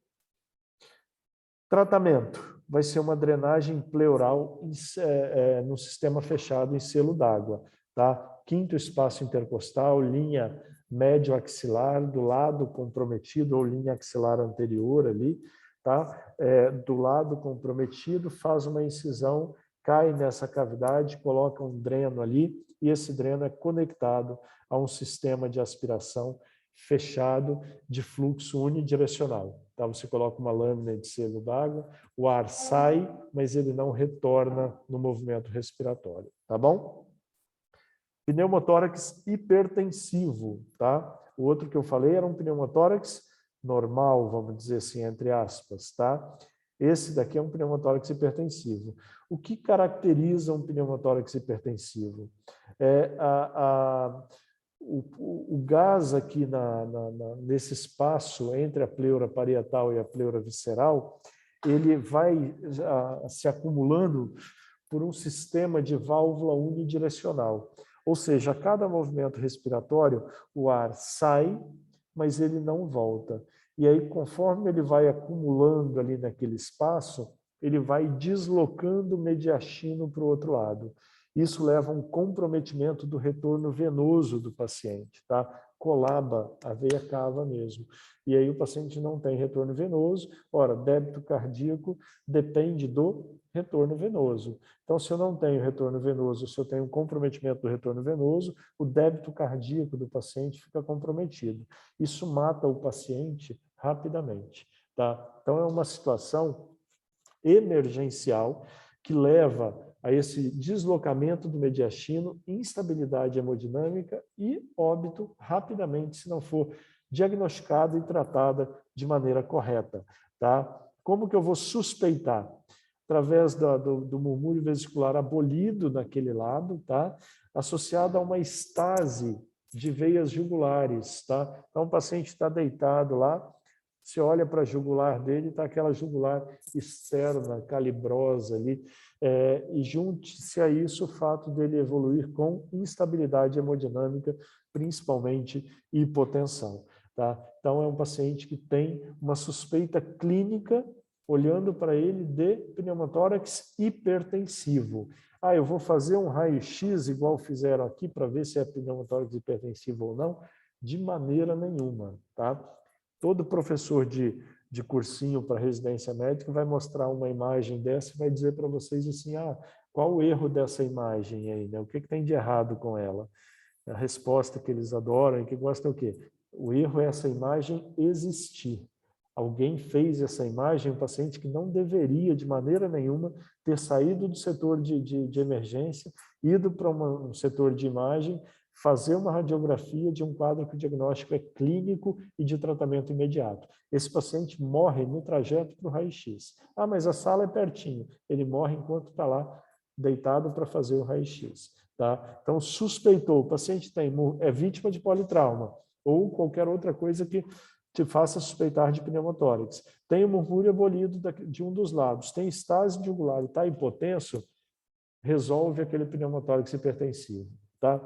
Tratamento. Vai ser uma drenagem pleural no sistema fechado em selo d'água, tá? Quinto espaço intercostal, linha médio axilar, do lado comprometido ou linha axilar anterior ali, tá? Do lado comprometido, faz uma incisão, cai nessa cavidade, coloca um dreno ali e esse dreno é conectado a um sistema de aspiração fechado de fluxo unidirecional. Tá? Você coloca uma lâmina de selo d'água, o ar sai, mas ele não retorna no movimento respiratório, tá bom? Pneumotórax hipertensivo, tá? O outro que eu falei era um pneumotórax normal, vamos dizer assim, entre aspas, tá? Esse daqui é um pneumotórax hipertensivo. O que caracteriza um pneumotórax hipertensivo? O gás aqui nesse espaço entre a pleura parietal e a pleura visceral, ele vai se acumulando por um sistema de válvula unidirecional. Ou seja, a cada movimento respiratório, o ar sai, mas ele não volta. E aí, conforme ele vai acumulando ali naquele espaço, ele vai deslocando o mediastino para o outro lado. Isso leva a um comprometimento do retorno venoso do paciente, tá? Colaba, a veia cava mesmo. E aí o paciente não tem retorno venoso. Ora, débito cardíaco depende do retorno venoso. Então, se eu não tenho retorno venoso, se eu tenho um comprometimento do retorno venoso, o débito cardíaco do paciente fica comprometido. Isso mata o paciente rapidamente, tá? Então, é uma situação emergencial que leva a esse deslocamento do mediastino, instabilidade hemodinâmica e óbito rapidamente, se não for diagnosticada e tratada de maneira correta, tá? Como que eu vou suspeitar? Através do murmúrio vesicular abolido naquele lado, tá? Associado a uma estase de veias jugulares, tá? Então, o paciente está deitado lá, você olha para a jugular dele, está aquela jugular externa, calibrosa ali, e junte-se a isso o fato dele evoluir com instabilidade hemodinâmica, principalmente hipotensão. Tá? Então, é um paciente que tem uma suspeita clínica, olhando para ele, de pneumotórax hipertensivo. Eu vou fazer um raio-x, igual fizeram aqui, para ver se é pneumotórax hipertensivo ou não? De maneira nenhuma, tá? Todo professor de cursinho para residência médica vai mostrar uma imagem dessa e vai dizer para vocês assim, qual o erro dessa imagem aí, né? O que tem de errado com ela? A resposta que eles adoram e que gostam é o quê? O erro é essa imagem existir. Alguém fez essa imagem, um paciente que não deveria, de maneira nenhuma, ter saído do setor de emergência, ido para um setor de imagem, fazer uma radiografia de um quadro que o diagnóstico é clínico e de tratamento imediato. Esse paciente morre no trajeto para o raio-x. Mas a sala é pertinho. Ele morre enquanto está lá deitado para fazer o raio-x. Tá? Então, suspeitou, o paciente é vítima de politrauma ou qualquer outra coisa que te faça suspeitar de pneumotórax. Tem o murmúrio abolido de um dos lados, tem estase jugular e está hipotenso, resolve aquele pneumotórax hipertensivo. Tá?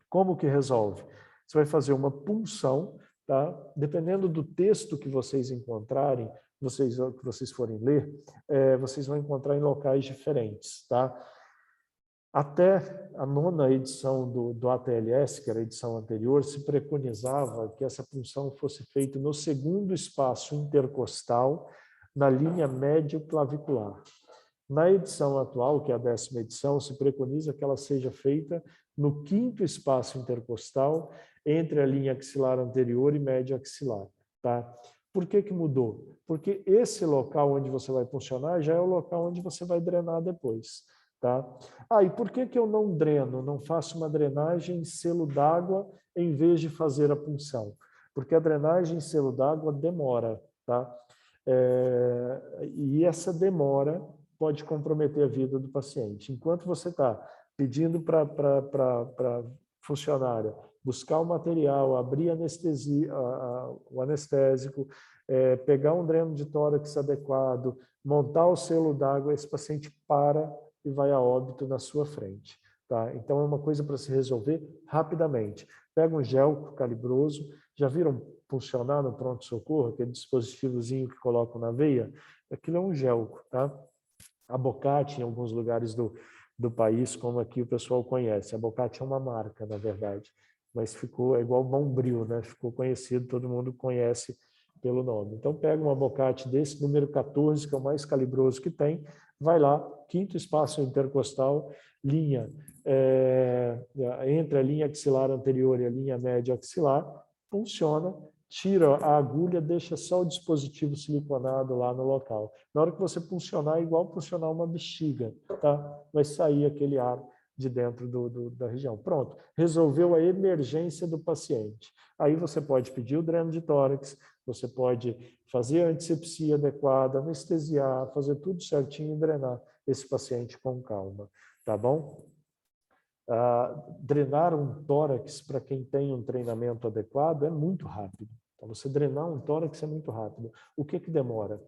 Como que resolve? Você vai fazer uma punção, tá? Dependendo do texto que vocês encontrarem, que vocês forem ler, vocês vão encontrar em locais diferentes, tá? Até a 9ª edição do ATLS, que era a edição anterior, se preconizava que essa punção fosse feita no segundo espaço intercostal, na linha médio clavicular. Na edição atual, que é a 10ª edição, se preconiza que ela seja feita no 5º espaço intercostal, entre a linha axilar anterior e média axilar. Tá? Por que que mudou? Porque esse local onde você vai puncionar já é o local onde você vai drenar depois. Tá? E por que que eu não dreno, não faço uma drenagem em selo d'água em vez de fazer a punção? Porque a drenagem em selo d'água demora. Tá? E essa demora pode comprometer a vida do paciente. Enquanto você está pedindo para a funcionária buscar o material, abrir anestesia, o anestésico, pegar um dreno de tórax adequado, montar o selo d'água, esse paciente para e vai a óbito na sua frente. Tá? Então, é uma coisa para se resolver rapidamente. Pega um gel calibroso, já viram funcionar no pronto-socorro, aquele dispositivozinho que colocam na veia? Aquilo é um gel, tá? A Boccati, em alguns lugares do país, como aqui o pessoal conhece. A Boccati é uma marca, na verdade, mas ficou igual Bombril, né? Ficou conhecido, todo mundo conhece pelo nome. Então, pega uma Boccati desse, número 14, que é o mais calibroso que tem, vai lá, 5º espaço intercostal, linha entre a linha axilar anterior e a linha média axilar, funciona, tira a agulha, deixa só o dispositivo siliconado lá no local. Na hora que você puncionar, é igual puncionar uma bexiga, tá? Vai sair aquele ar de dentro da região. Pronto, resolveu a emergência do paciente. Aí você pode pedir o dreno de tórax, você pode fazer a antisepsia adequada, anestesiar, fazer tudo certinho e drenar esse paciente com calma, tá bom? Drenar um tórax para quem tem um treinamento adequado é muito rápido. Então, você drenar um tórax é muito rápido. O que demora?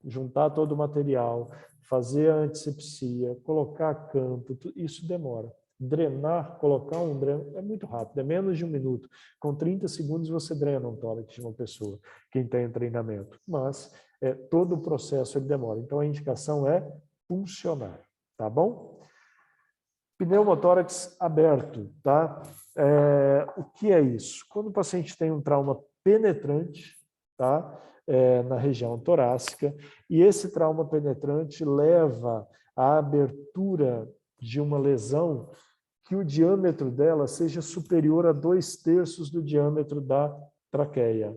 Juntar todo o material, fazer a antisepsia, colocar campo, isso demora. Drenar, colocar um dreno, é muito rápido, é menos de 1 minuto. Com 30 segundos você drena um tórax de uma pessoa, quem tem treinamento. Mas todo o processo ele demora. Então a indicação é puncionar, tá bom? Pneumotórax aberto, tá? O que é isso? Quando o paciente tem um trauma penetrante, tá? Na região torácica, e esse trauma penetrante leva à abertura de uma lesão que o diâmetro dela seja superior a 2/3 do diâmetro da traqueia.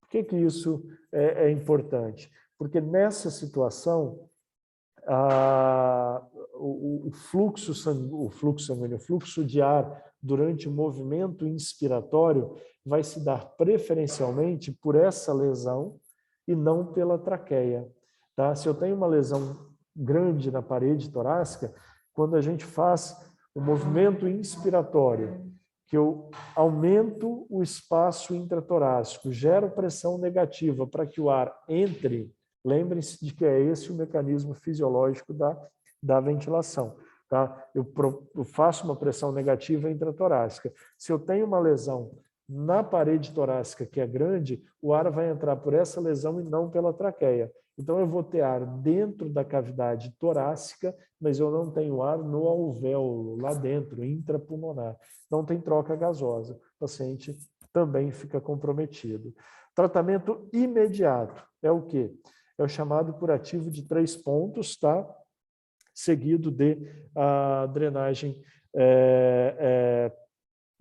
Por que isso é importante? Porque nessa situação, o fluxo sanguíneo, o fluxo de ar durante o movimento inspiratório vai se dar preferencialmente por essa lesão e não pela traqueia. Tá? Se eu tenho uma lesão grande na parede torácica, quando a gente faz o movimento inspiratório, que eu aumento o espaço intratorácico, gero pressão negativa para que o ar entre. Lembrem-se de que é esse o mecanismo fisiológico da ventilação. Tá? Eu faço uma pressão negativa intratorácica. Se eu tenho uma lesão na parede torácica que é grande, o ar vai entrar por essa lesão e não pela traqueia. Então, eu vou ter ar dentro da cavidade torácica, mas eu não tenho ar no alvéolo, lá dentro, intrapulmonar. Não tem troca gasosa. O paciente também fica comprometido. Tratamento imediato é o quê? É o chamado curativo de 3 pontos, tá? Seguido de drenagem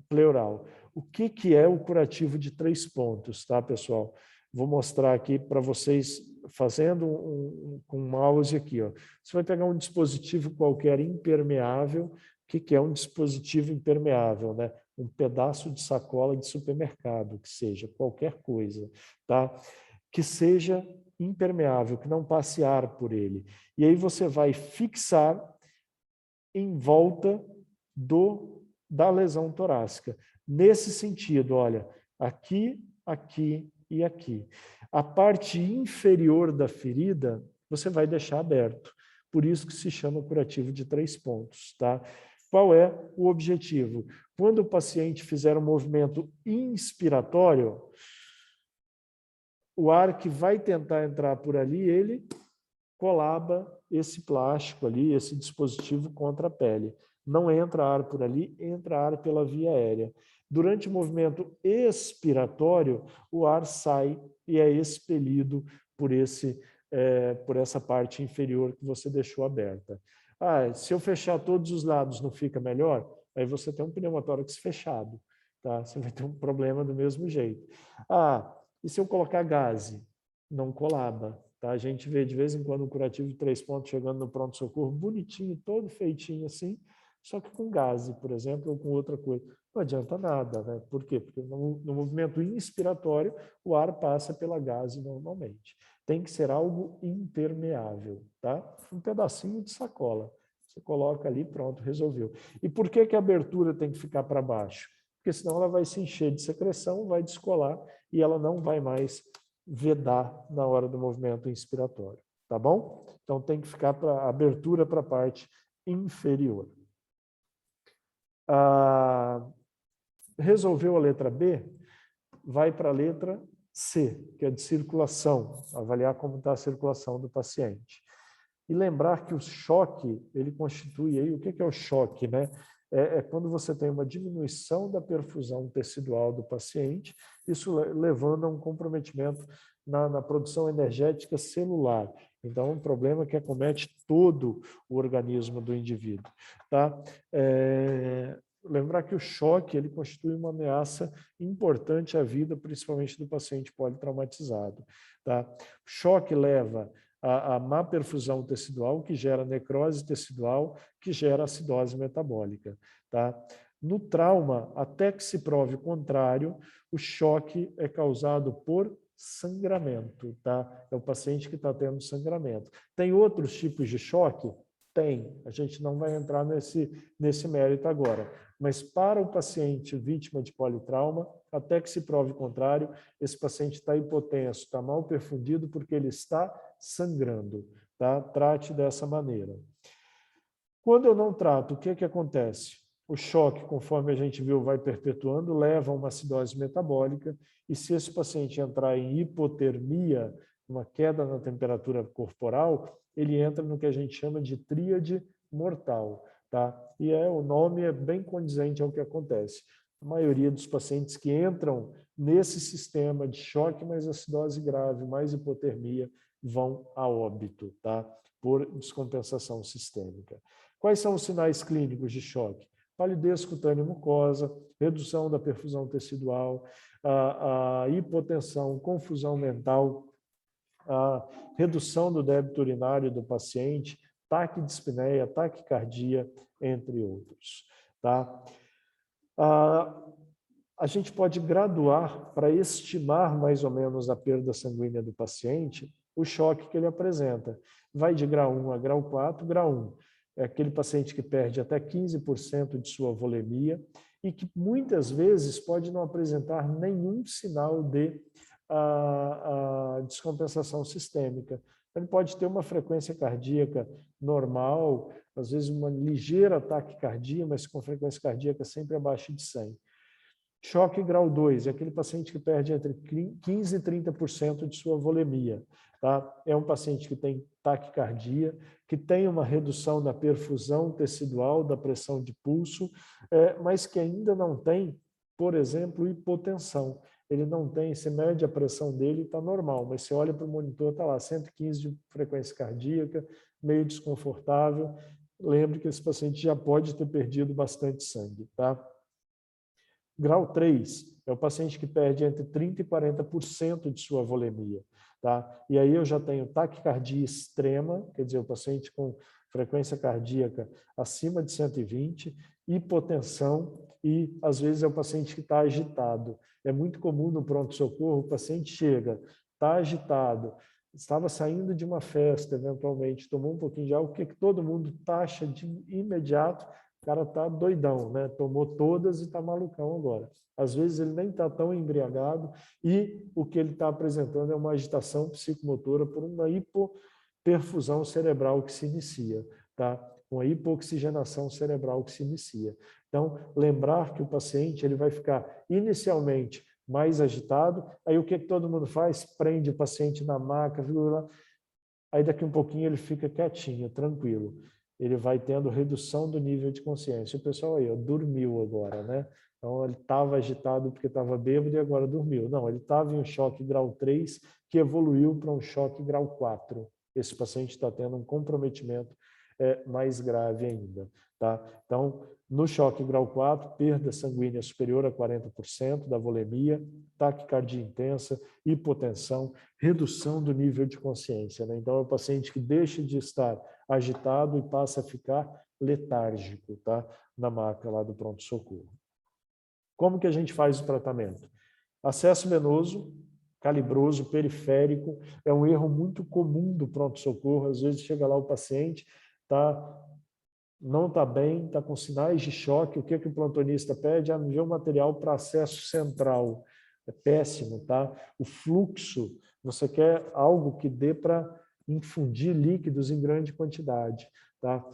pleural. O que é o curativo de 3 pontos, tá, pessoal? Vou mostrar aqui para vocês, fazendo com o mouse aqui. Ó. Você vai pegar um dispositivo qualquer impermeável. O que é um dispositivo impermeável? Né? Um pedaço de sacola de supermercado, que seja, qualquer coisa, tá? Que seja impermeável, que não passe ar por ele. E aí você vai fixar em volta da lesão torácica. Nesse sentido, olha, aqui, aqui e aqui. A parte inferior da ferida, você vai deixar aberto. Por isso que se chama curativo de 3 pontos, tá? Qual é o objetivo? Quando o paciente fizer um movimento inspiratório, o ar que vai tentar entrar por ali, ele colaba esse plástico ali, esse dispositivo contra a pele. Não entra ar por ali, entra ar pela via aérea. Durante o movimento expiratório, o ar sai e é expelido por esse por essa parte inferior que você deixou aberta. Ah, se eu fechar todos os lados não fica melhor? Aí você tem um pneumotórax fechado, tá? Você vai ter um problema do mesmo jeito. Ah, e se eu colocar gaze? Não colaba, tá? A gente vê de vez em quando um curativo de 3 pontos chegando no pronto-socorro, bonitinho, todo feitinho assim, só que com gaze, por exemplo, ou com outra coisa. Não adianta nada, né? Por quê? Porque no movimento inspiratório, o ar passa pela gaze normalmente. Tem que ser algo impermeável, tá? Um pedacinho de sacola. Você coloca ali, pronto, resolveu. E por que a abertura tem que ficar para baixo? Porque senão ela vai se encher de secreção, vai descolar e ela não vai mais vedar na hora do movimento inspiratório, tá bom? Então tem que ficar para abertura para a parte inferior. Resolveu a letra B, vai para a letra C, que é de circulação, avaliar como está a circulação do paciente. E lembrar que o choque, ele constitui aí, o que é o choque, né? É quando você tem uma diminuição da perfusão tecidual do paciente, isso levando a um comprometimento na produção energética celular. Então, é um problema que acomete todo o organismo do indivíduo, tá? Lembrar que o choque, ele constitui uma ameaça importante à vida, principalmente do paciente politraumatizado, tá? O choque leva a má perfusão tecidual, que gera necrose tecidual, que gera acidose metabólica, tá? No trauma, até que se prove o contrário, o choque é causado por sangramento, tá? É o paciente que está tendo sangramento. Tem outros tipos de choque? Tem. A gente não vai entrar nesse mérito agora. Mas para o paciente vítima de politrauma, até que se prove o contrário, esse paciente está hipotenso, está mal perfundido porque ele está sangrando, tá? Trate dessa maneira. Quando eu não trato, o que acontece? O choque, conforme a gente viu, vai perpetuando, leva a uma acidose metabólica, e se esse paciente entrar em hipotermia, uma queda na temperatura corporal, ele entra no que a gente chama de tríade mortal, tá? E o nome é bem condizente ao que acontece. A maioria dos pacientes que entram nesse sistema de choque mais acidose grave, mais hipotermia, vão a óbito, tá? Por descompensação sistêmica. Quais são os sinais clínicos de choque? Palidez cutânea mucosa, redução da perfusão tecidual, a hipotensão, confusão mental, a redução do débito urinário do paciente, taquidispneia, taquicardia, entre outros, tá? A gente pode graduar para estimar mais ou menos a perda sanguínea do paciente, o choque que ele apresenta. Vai de grau 1 a grau 4, grau 1 é aquele paciente que perde até 15% de sua volemia e que muitas vezes pode não apresentar nenhum sinal de descompensação sistêmica. Ele pode ter uma frequência cardíaca normal, às vezes uma ligeira taquicardia, mas com frequência cardíaca sempre abaixo de 100. Choque grau 2 é aquele paciente que perde entre 15% e 30% de sua volemia. Tá? É um paciente que tem taquicardia, que tem uma redução da perfusão tecidual, da pressão de pulso, mas que ainda não tem, por exemplo, hipotensão. Ele não tem, você mede a pressão dele, está normal, mas você olha para o monitor, está lá, 115 de frequência cardíaca, meio desconfortável. Lembre que esse paciente já pode ter perdido bastante sangue, tá? Grau 3 é o paciente que perde entre 30% e 40% de sua volemia, tá? E aí eu já tenho taquicardia extrema, quer dizer, o paciente com frequência cardíaca acima de 120, hipotensão e, às vezes, é o paciente que está agitado. É muito comum no pronto-socorro, o paciente chega, está agitado, estava saindo de uma festa, eventualmente, tomou um pouquinho de álcool, o que todo mundo taxa de imediato? O cara está doidão, né? Tomou todas e está malucão agora. Às vezes ele nem está tão embriagado e o que ele está apresentando é uma agitação psicomotora por uma hipoperfusão cerebral que se inicia, tá? Uma hipoxigenação cerebral que se inicia. Então, lembrar que o paciente ele vai ficar inicialmente mais agitado, aí o que todo mundo faz? Prende o paciente na maca, aí daqui um pouquinho ele fica quietinho, tranquilo. ele vai tendo redução do nível de consciência. O pessoal aí, ó, dormiu agora, né? Então, ele estava agitado porque estava bêbado e agora dormiu. Não, ele estava em um choque grau 3, que evoluiu para um choque grau 4. Esse paciente está tendo um comprometimento mais grave ainda. Tá? Então, no choque grau 4, perda sanguínea superior a 40% da volemia, taquicardia intensa, hipotensão, redução do nível de consciência. Né? Então, é o paciente que deixa de estar agitado e passa a ficar letárgico, tá? Na maca lá do pronto-socorro. Como que a gente faz o tratamento? Acesso venoso, calibroso, periférico, é um erro muito comum do pronto-socorro. Às vezes chega lá o paciente, não está bem, está com sinais de choque. O que o plantonista pede? Me vê um material para acesso central. É péssimo, tá? O fluxo, você quer algo que dê para infundir líquidos em grande quantidade, tá?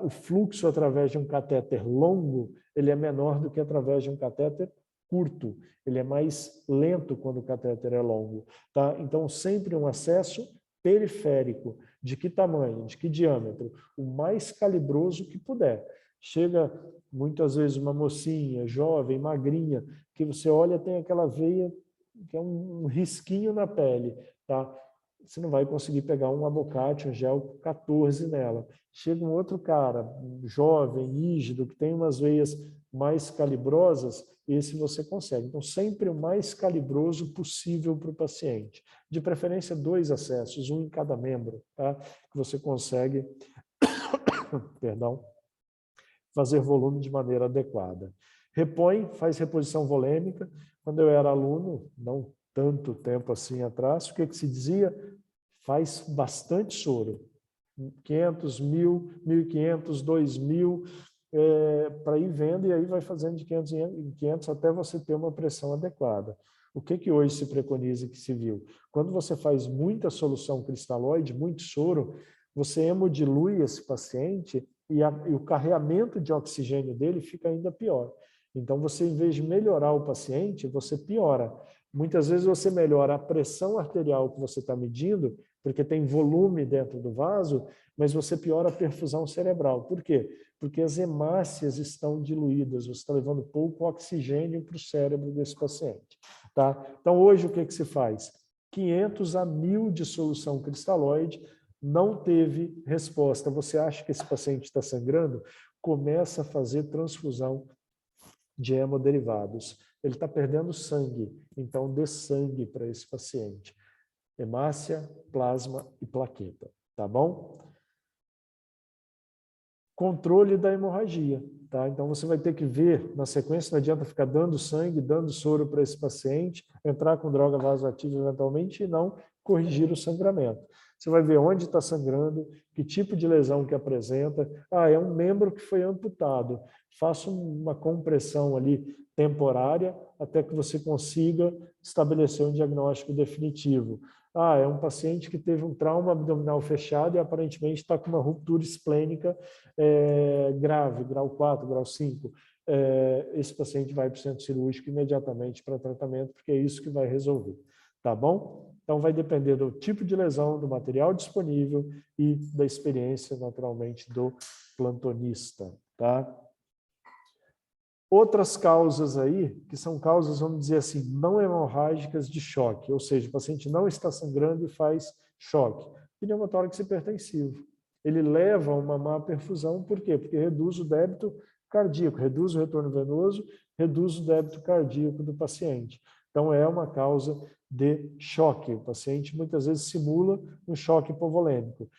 O fluxo através de um catéter longo, ele é menor do que através de um catéter curto. Ele é mais lento quando o catéter é longo, tá? Então, sempre um acesso periférico. De que tamanho? De que diâmetro? O mais calibroso que puder. Chega, muitas vezes, uma mocinha, jovem, magrinha, que você olha, tem aquela veia que é um risquinho na pele, tá? Você não vai conseguir pegar um abocate, um gel 14 nela. Chega um outro cara, jovem, rígido, que tem umas veias mais calibrosas, esse você consegue. Então, sempre o mais calibroso possível para o paciente. De preferência, 2 acessos, um em cada membro, tá? Que você consegue, perdão, fazer volume de maneira adequada. Repõe, faz reposição volêmica. Quando eu era aluno, não tanto tempo assim atrás, o que se dizia? Faz bastante soro. 500, 1.000, 1.500, 2.000, para ir vendo, e aí vai fazendo de 500 em 500 até você ter uma pressão adequada. O que hoje se preconiza e que se viu? Quando você faz muita solução cristalóide, muito soro, você hemodilui esse paciente e o carreamento de oxigênio dele fica ainda pior. Então, você, em vez de melhorar o paciente, você piora. Muitas vezes você melhora a pressão arterial que você está medindo, porque tem volume dentro do vaso, mas você piora a perfusão cerebral. Por quê? Porque as hemácias estão diluídas, você está levando pouco oxigênio para o cérebro desse paciente. Tá? Então, hoje, o que se faz? 500 a 1.000 de solução cristalóide, não teve resposta. Você acha que esse paciente está sangrando? Começa a fazer transfusão de hemoderivados. Ele está perdendo sangue, então dê sangue para esse paciente. Hemácia, plasma e plaqueta, tá bom? Controle da hemorragia, tá? Então você vai ter que ver, na sequência, não adianta ficar dando sangue, dando soro para esse paciente, entrar com droga vasoativa eventualmente e não corrigir o sangramento. Você vai ver onde está sangrando, que tipo de lesão que apresenta. É um membro que foi amputado. Faça uma compressão ali temporária até que você consiga estabelecer um diagnóstico definitivo. É um paciente que teve um trauma abdominal fechado e aparentemente está com uma ruptura esplênica grave, grau 4, grau 5. Esse paciente vai para o centro cirúrgico imediatamente para tratamento, porque é isso que vai resolver. Tá bom? Então, vai depender do tipo de lesão, do material disponível e da experiência, naturalmente, do plantonista. Tá? Outras causas aí, que são causas, vamos dizer assim, não hemorrágicas de choque, ou seja, o paciente não está sangrando e faz choque. Pneumotórax hipertensivo. Ele leva a uma má perfusão, por quê? Porque reduz o débito cardíaco, reduz o retorno venoso, reduz o débito cardíaco do paciente. Então, é uma causa de choque. O paciente muitas vezes simula um choque hipovolêmico.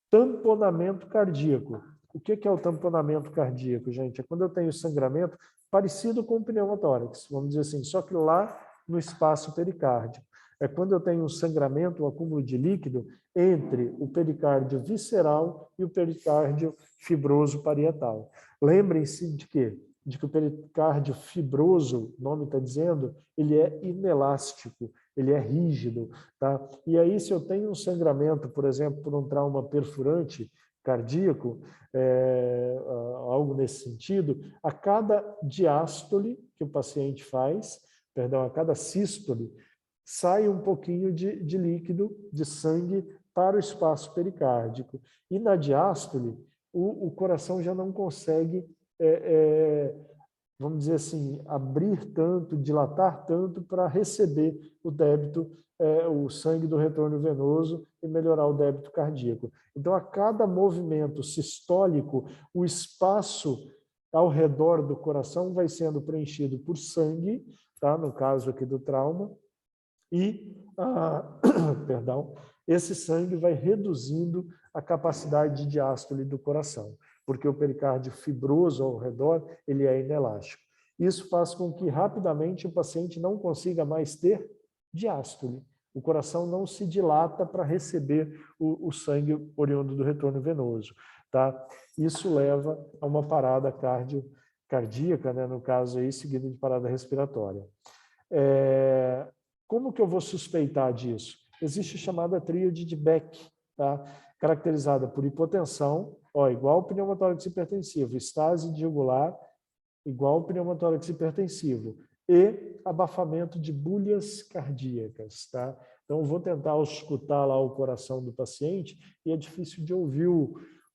Tamponamento cardíaco. O que é o tamponamento cardíaco, gente? É quando eu tenho sangramento parecido com o pneumotórax, vamos dizer assim, só que lá no espaço pericárdio. É quando eu tenho um sangramento, um acúmulo de líquido entre o pericárdio visceral e o pericárdio fibroso parietal. Lembrem-se de quê? De que o pericárdio fibroso, o nome está dizendo, ele é inelástico, ele é rígido, tá? E aí, se eu tenho um sangramento, por exemplo, por um trauma perfurante cardíaco, algo nesse sentido, a cada diástole que o paciente faz, a cada sístole, sai um pouquinho de líquido, de sangue, para o espaço pericárdico. E na diástole, o coração já não consegue, vamos dizer assim, abrir tanto, dilatar tanto para receber o débito, o sangue do retorno venoso e melhorar o débito cardíaco. Então, a cada movimento sistólico, o espaço ao redor do coração vai sendo preenchido por sangue, tá? No caso aqui do trauma, e perdão, esse sangue vai reduzindo a capacidade de diástole do coração, porque o pericárdio fibroso ao redor, ele é inelástico. Isso faz com que rapidamente o paciente não consiga mais ter diástole. O coração não se dilata para receber o sangue oriundo do retorno venoso, tá? Isso leva a uma parada cardíaca, né, no caso aí, seguida de parada respiratória. Como que eu vou suspeitar disso? Existe a chamada tríade de Beck, tá? Caracterizada por hipotensão, igual pneumotórax hipertensivo, estase jugular, igual pneumotórax hipertensivo, e abafamento de bulhas cardíacas, tá? Então, eu vou tentar escutar lá o coração do paciente e é difícil de ouvir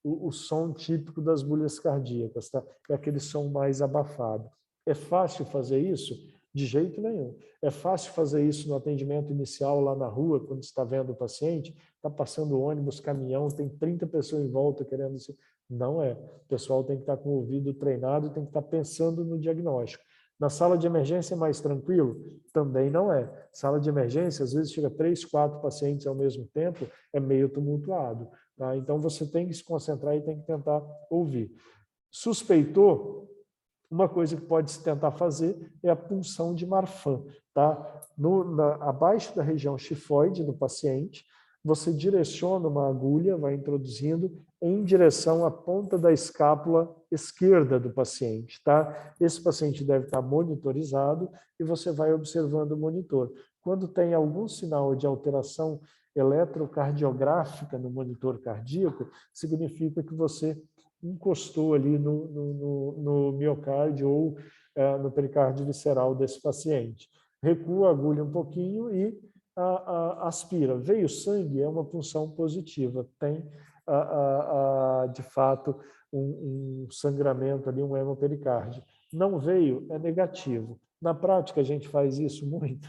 o som típico das bulhas cardíacas, tá? É aquele som mais abafado. É fácil fazer isso? De jeito nenhum. É fácil fazer isso no atendimento inicial lá na rua, quando está vendo o paciente, está passando ônibus, caminhão, tem 30 pessoas em volta querendo isso. Não é. O pessoal tem que estar com o ouvido treinado, tem que estar pensando no diagnóstico. Na sala de emergência é mais tranquilo? Também não é. Sala de emergência, às vezes chega 3, 4 pacientes ao mesmo tempo, é meio tumultuado. Tá? Então você tem que se concentrar e tem que tentar ouvir. Suspeitou? Uma coisa que pode se tentar fazer é a punção de Marfan, tá? Abaixo da região chifoide do paciente, você direciona uma agulha, vai introduzindo em direção à ponta da escápula esquerda do paciente, tá? Esse paciente deve estar monitorizado e você vai observando o monitor. Quando tem algum sinal de alteração eletrocardiográfica no monitor cardíaco, significa que você encostou ali no miocárdio ou no pericárdio visceral desse paciente. Recua a agulha um pouquinho e aspira. Veio sangue, é uma punção positiva. Tem, de fato, um sangramento ali, um hemopericárdio. Não veio, é negativo. Na prática, a gente faz isso muito?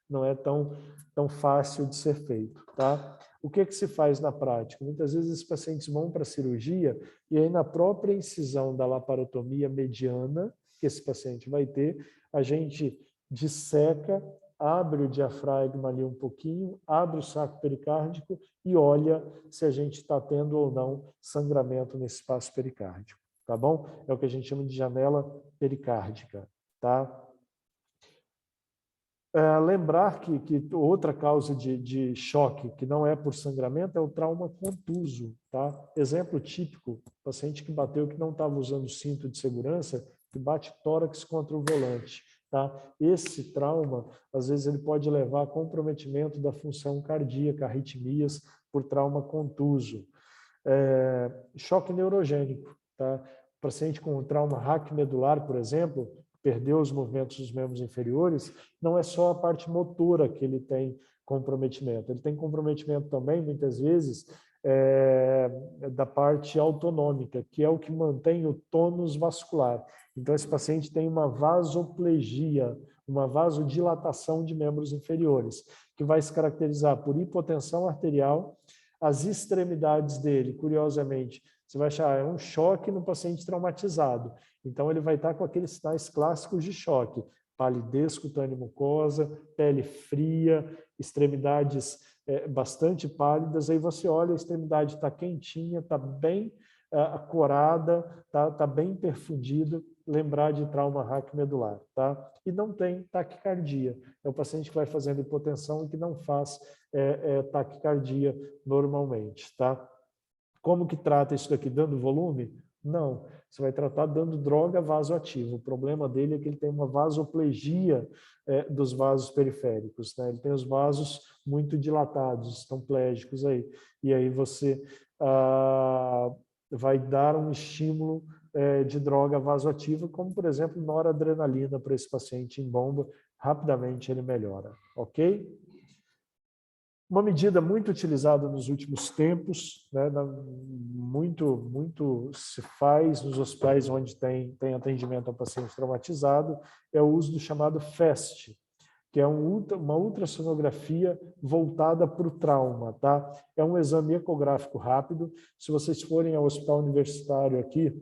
Não é tão fácil de ser feito, tá? O que se faz na prática? Muitas vezes os pacientes vão para a cirurgia e aí na própria incisão da laparotomia mediana, que esse paciente vai ter, a gente disseca, abre o diafragma ali um pouquinho, abre o saco pericárdico e olha se a gente está tendo ou não sangramento nesse espaço pericárdico, tá bom? É o que a gente chama de janela pericárdica, tá? Lembrar que outra causa de choque, que não é por sangramento, é o trauma contuso. Tá? Exemplo típico, paciente que bateu que não estava usando cinto de segurança, que bate tórax contra o volante. Tá? Esse trauma, às vezes, ele pode levar a comprometimento da função cardíaca, arritmias por trauma contuso. Choque neurogênico. Tá? Paciente com trauma raquimedular, por exemplo, perdeu os movimentos dos membros inferiores, não é só a parte motora que ele tem comprometimento. Ele tem comprometimento também, muitas vezes, da parte autonômica, que é o que mantém o tônus vascular. Então, esse paciente tem uma vasoplegia, uma vasodilatação de membros inferiores, que vai se caracterizar por hipotensão arterial. As extremidades dele, curiosamente, você vai achar, é um choque no paciente traumatizado. Então, ele vai estar com aqueles sinais clássicos de choque. Palidez cutânea mucosa, pele fria, extremidades bastante pálidas. Aí você olha, a extremidade está quentinha, está bem acorada, tá bem perfundida. Lembrar de trauma raquimedular, tá? E não tem taquicardia. É o paciente que vai fazendo hipotensão e que não faz taquicardia normalmente, tá? Como que trata isso daqui? Dando volume? Não. Você vai tratar dando droga vasoativa. O problema dele é que ele tem uma vasoplegia dos vasos periféricos, né? Ele tem os vasos muito dilatados, estão plégicos aí. E aí você vai dar um estímulo de droga vasoativa, como, por exemplo, noradrenalina para esse paciente em bomba. Rapidamente ele melhora, ok? Uma medida muito utilizada nos últimos tempos, né, muito se faz nos hospitais onde tem atendimento ao paciente traumatizado, é o uso do chamado FAST, que é uma ultrassonografia voltada para o trauma. Tá? É um exame ecográfico rápido. Se vocês forem ao hospital universitário aqui,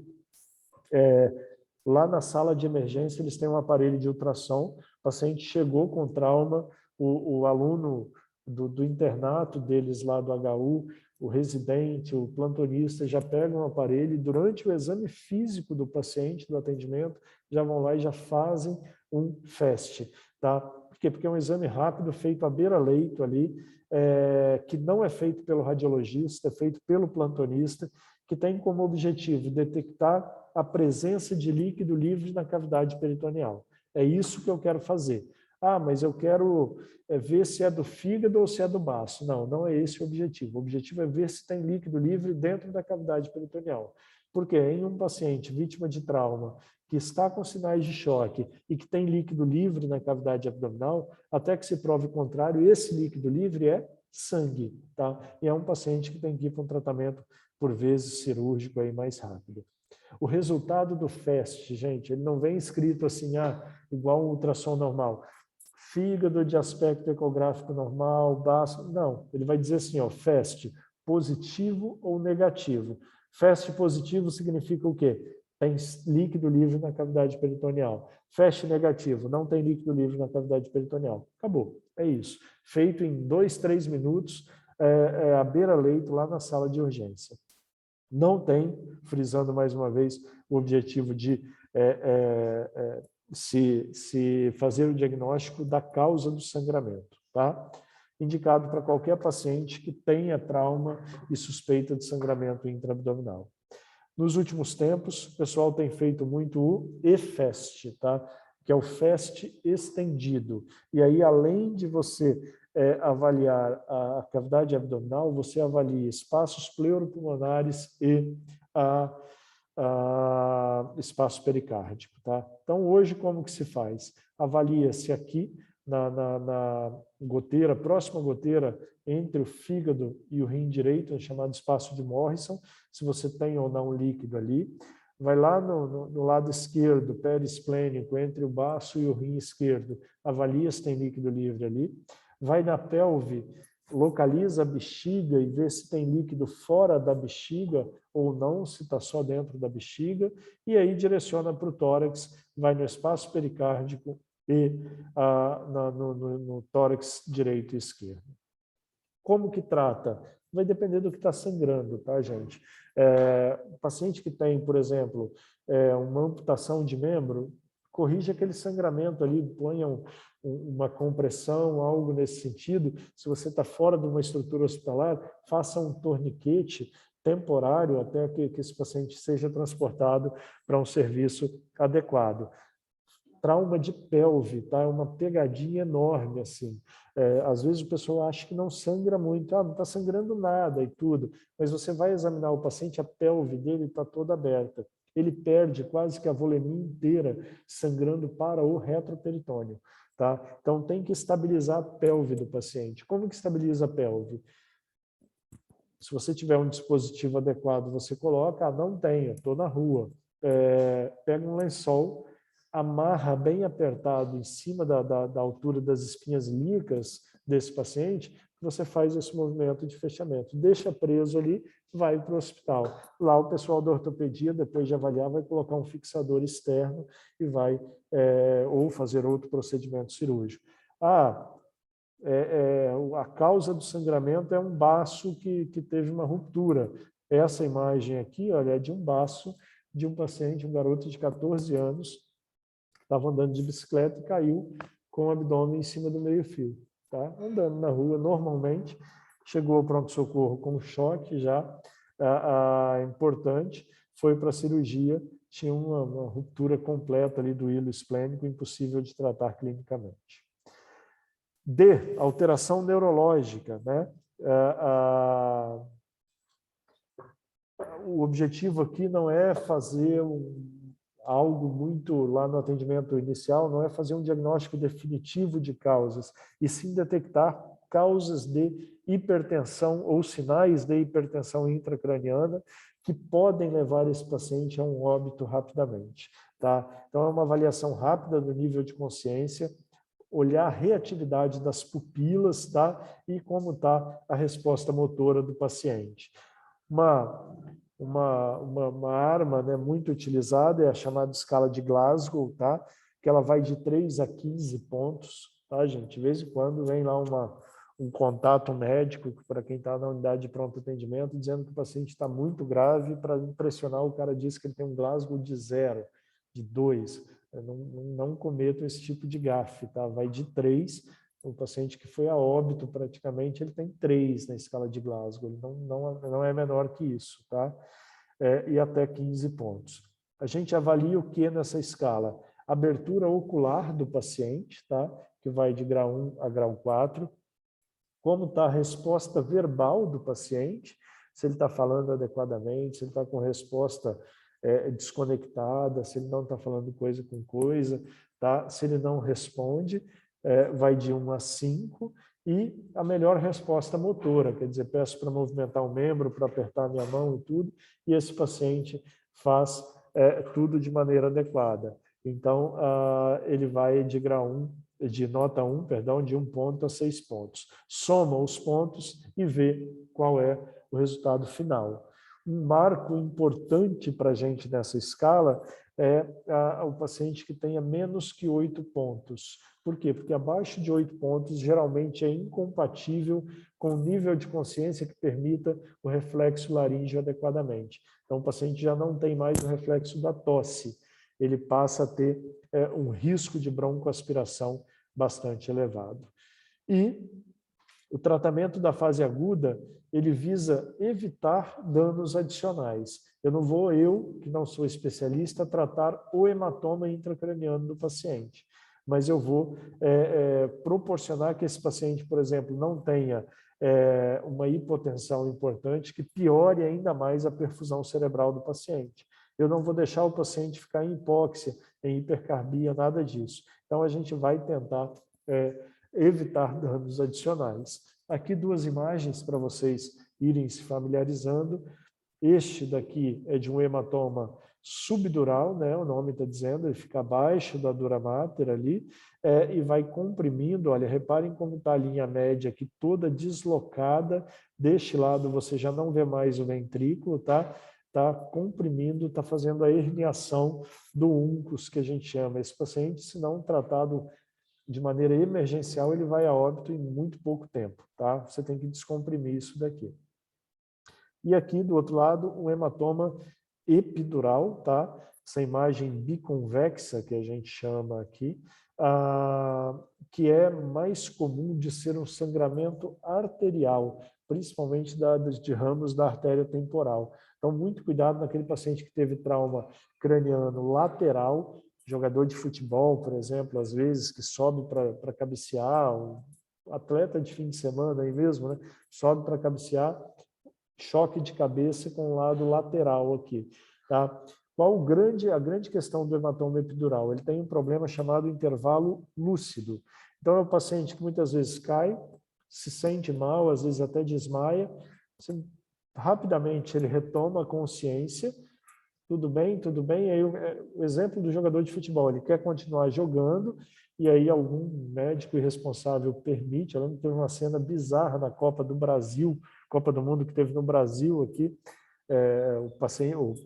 lá na sala de emergência, eles têm um aparelho de ultrassom, o paciente chegou com trauma, o aluno do internato deles lá do HU, o residente, o plantonista, já pegam um aparelho e durante o exame físico do paciente, do atendimento, já vão lá e já fazem um FAST. Tá? Por quê? Porque é um exame rápido, feito à beira-leito ali, que não é feito pelo radiologista, é feito pelo plantonista, que tem como objetivo detectar a presença de líquido livre na cavidade peritoneal. É isso que eu quero fazer. Ah, mas eu quero ver se é do fígado ou se é do baço. Não, não é esse o objetivo. O objetivo é ver se tem líquido livre dentro da cavidade peritoneal. Porque em um paciente vítima de trauma que está com sinais de choque e que tem líquido livre na cavidade abdominal, até que se prove o contrário, esse líquido livre é sangue. Tá? E é um paciente que tem que ir para um tratamento, por vezes, cirúrgico aí mais rápido. O resultado do FAST, gente, ele não vem escrito assim, igual um ultrassom normal. Fígado de aspecto ecográfico normal, baço. Não, ele vai dizer assim, FAST, positivo ou negativo. FAST positivo significa o quê? Tem líquido livre na cavidade peritoneal. FAST negativo, não tem líquido livre na cavidade peritoneal. Acabou, é isso. Feito em 2, 3 minutos, à beira-leito, lá na sala de urgência. Não tem, frisando mais uma vez, o objetivo de se fazer o diagnóstico da causa do sangramento, tá? Indicado para qualquer paciente que tenha trauma e suspeita de sangramento intraabdominal. Nos últimos tempos, o pessoal tem feito muito o EFAST, tá? Que é o FAST estendido. E aí, além de você avaliar a cavidade abdominal, você avalia espaços pleuropulmonares e espaço pericárdico. Tá? Então, hoje, como que se faz? Avalia-se aqui, na goteira, próxima goteira entre o fígado e o rim direito, é chamado espaço de Morrison, se você tem ou não líquido ali. Vai lá no lado esquerdo, periesplênico, entre o baço e o rim esquerdo, avalia se tem líquido livre ali. Vai na pelve, localiza a bexiga e vê se tem líquido fora da bexiga ou não, se está só dentro da bexiga, e aí direciona para o tórax, vai no espaço pericárdico e no tórax direito e esquerdo. Como que trata? Vai depender do que está sangrando, tá, gente? O paciente que tem, por exemplo, uma amputação de membro, corrija aquele sangramento ali, ponha uma compressão, algo nesse sentido. Se você está fora de uma estrutura hospitalar, faça um torniquete temporário até que esse paciente seja transportado para um serviço adequado. Trauma de pelve, tá? É uma pegadinha enorme, assim. Às vezes o pessoal acha que não sangra muito, não está sangrando nada e tudo, mas você vai examinar o paciente, a pelve dele está toda aberta. Ele perde quase que a volemia inteira sangrando para o retroperitônio, tá? Então tem que estabilizar a pelve do paciente. Como que estabiliza a pelve? Se você tiver um dispositivo adequado, você coloca, não tenho, estou na rua. Pega um lençol, amarra bem apertado em cima da altura das espinhas ilíacas desse paciente, você faz esse movimento de fechamento. Deixa preso ali, vai para o hospital. Lá o pessoal da ortopedia, depois de avaliar, vai colocar um fixador externo e vai ou fazer outro procedimento cirúrgico. A causa do sangramento é um baço que teve uma ruptura. Essa imagem aqui, olha, é de um baço de um paciente, um garoto de 14 anos, estava andando de bicicleta e caiu com o abdômen em cima do meio-fio. Tá? Andando na rua normalmente, chegou ao pronto-socorro com choque já importante, foi para a cirurgia, tinha uma ruptura completa ali do hilo esplênico, impossível de tratar clinicamente. D, alteração neurológica, né? O objetivo aqui não é fazer algo muito lá no atendimento inicial, não é fazer um diagnóstico definitivo de causas, e sim detectar causas de hipertensão ou sinais de hipertensão intracraniana que podem levar esse paciente a um óbito rapidamente. Tá? Então, é uma avaliação rápida do nível de consciência, olhar a reatividade das pupilas, tá? E como está a resposta motora do paciente. Uma arma, né, muito utilizada é a chamada escala de Glasgow, tá? Que ela vai de 3 a 15 pontos, tá, gente? De vez em quando vem lá um contato médico para quem está na unidade de pronto atendimento, dizendo que o paciente está muito grave. Para impressionar, o cara diz que ele tem um Glasgow de 0, de 2. Não cometam esse tipo de gafe, tá? Vai de 3. O paciente que foi a óbito, praticamente, ele tem 3 na escala de Glasgow. Ele não é menor que isso, tá? E até 15 pontos. A gente avalia o que nessa escala? Abertura ocular do paciente, tá? Que vai de grau 1 a grau 4. Como está a resposta verbal do paciente, se ele está falando adequadamente, se ele está com resposta desconectada, se ele não está falando coisa com coisa, tá? Se ele não responde, vai de 1 a 5, e a melhor resposta motora, quer dizer, peço para movimentar o membro, para apertar a minha mão e tudo, e esse paciente faz tudo de maneira adequada. Então, ele vai de grau 1, de nota 1, perdão, de 1 ponto a 6 pontos. Soma os pontos e vê qual é o resultado final. Um marco importante para a gente nessa escala é o paciente que tenha menos que 8 pontos. Por quê? Porque abaixo de 8 pontos geralmente é incompatível com o nível de consciência que permita o reflexo laríngeo adequadamente. Então, o paciente já não tem mais o reflexo da tosse. Ele passa a ter um risco de broncoaspiração bastante elevado. E o tratamento da fase aguda, ele visa evitar danos adicionais. Eu, que não sou especialista, tratar o hematoma intracraniano do paciente, mas eu vou proporcionar que esse paciente, por exemplo, não tenha uma hipotensão importante que piore ainda mais a perfusão cerebral do paciente. Eu não vou deixar o paciente ficar em hipóxia, em hipercarbia, nada disso. Então, a gente vai tentar evitar danos adicionais. Aqui 2 imagens para vocês irem se familiarizando. Este daqui é de um hematoma subdural, né? O nome está dizendo, ele fica abaixo da dura mater ali, e vai comprimindo. Olha, reparem como está a linha média aqui toda deslocada. Deste lado você já não vê mais o ventrículo, tá? Está comprimindo, está fazendo a herniação do uncus, que a gente chama. Esse paciente, se não tratado de maneira emergencial, ele vai a óbito em muito pouco tempo, tá? Você tem que descomprimir isso daqui. E aqui, do outro lado, um hematoma epidural, tá? Essa imagem biconvexa, que a gente chama aqui, que é mais comum de ser um sangramento arterial, principalmente de ramos da artéria temporal. Então, muito cuidado naquele paciente que teve trauma craniano lateral, jogador de futebol, por exemplo, às vezes, que sobe para cabecear, um atleta de fim de semana aí mesmo, né? Sobe para cabecear, choque de cabeça com o lado lateral aqui, tá? Qual a grande questão do hematoma epidural? Ele tem um problema chamado intervalo lúcido. Então, é um paciente que muitas vezes cai, se sente mal, às vezes até desmaia, rapidamente ele retoma a consciência, tudo bem, aí o exemplo do jogador de futebol, ele quer continuar jogando, e aí algum médico irresponsável permite. Eu lembro que teve uma cena bizarra na Copa do Brasil, Copa do Mundo que teve no Brasil aqui,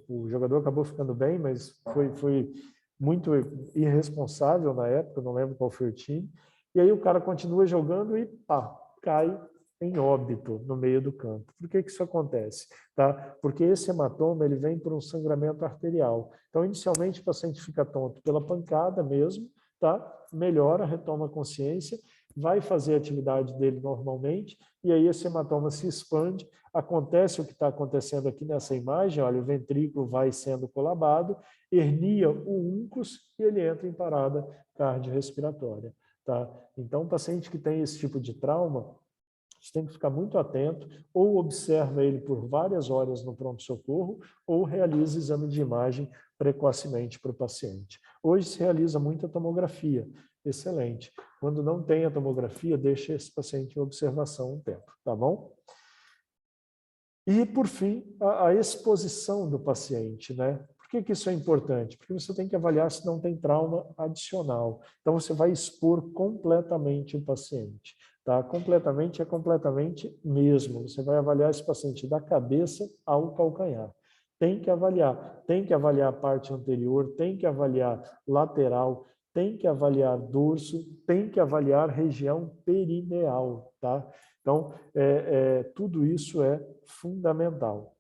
o jogador acabou ficando bem, mas foi muito irresponsável na época, não lembro qual foi o time, e aí o cara continua jogando e pá, cai em óbito no meio do campo. Por que isso acontece? Tá? Porque esse hematoma ele vem por um sangramento arterial. Então, inicialmente, o paciente fica tonto pela pancada mesmo, tá? Melhora, retoma a consciência, vai fazer a atividade dele normalmente, e aí esse hematoma se expande. Acontece o que está acontecendo aqui nessa imagem, olha, o ventrículo vai sendo colabado, hernia o uncus e ele entra em parada cardiorrespiratória. Tá? Então, o paciente que tem esse tipo de trauma, você tem que ficar muito atento, ou observa ele por várias horas no pronto-socorro, ou realiza exame de imagem precocemente para o paciente. Hoje se realiza muita tomografia. excelente. Quando não tem a tomografia, deixa esse paciente em observação um tempo, tá bom? E, por fim, a exposição do paciente, né? Por que isso é importante? Porque você tem que avaliar se não tem trauma adicional. Então, você vai expor completamente o paciente, tá? Completamente é completamente mesmo. Você vai avaliar esse paciente da cabeça ao calcanhar. Tem que avaliar a parte anterior, tem que avaliar lateral, tem que avaliar dorso, tem que avaliar região perineal, tá? Então, tudo isso é fundamental.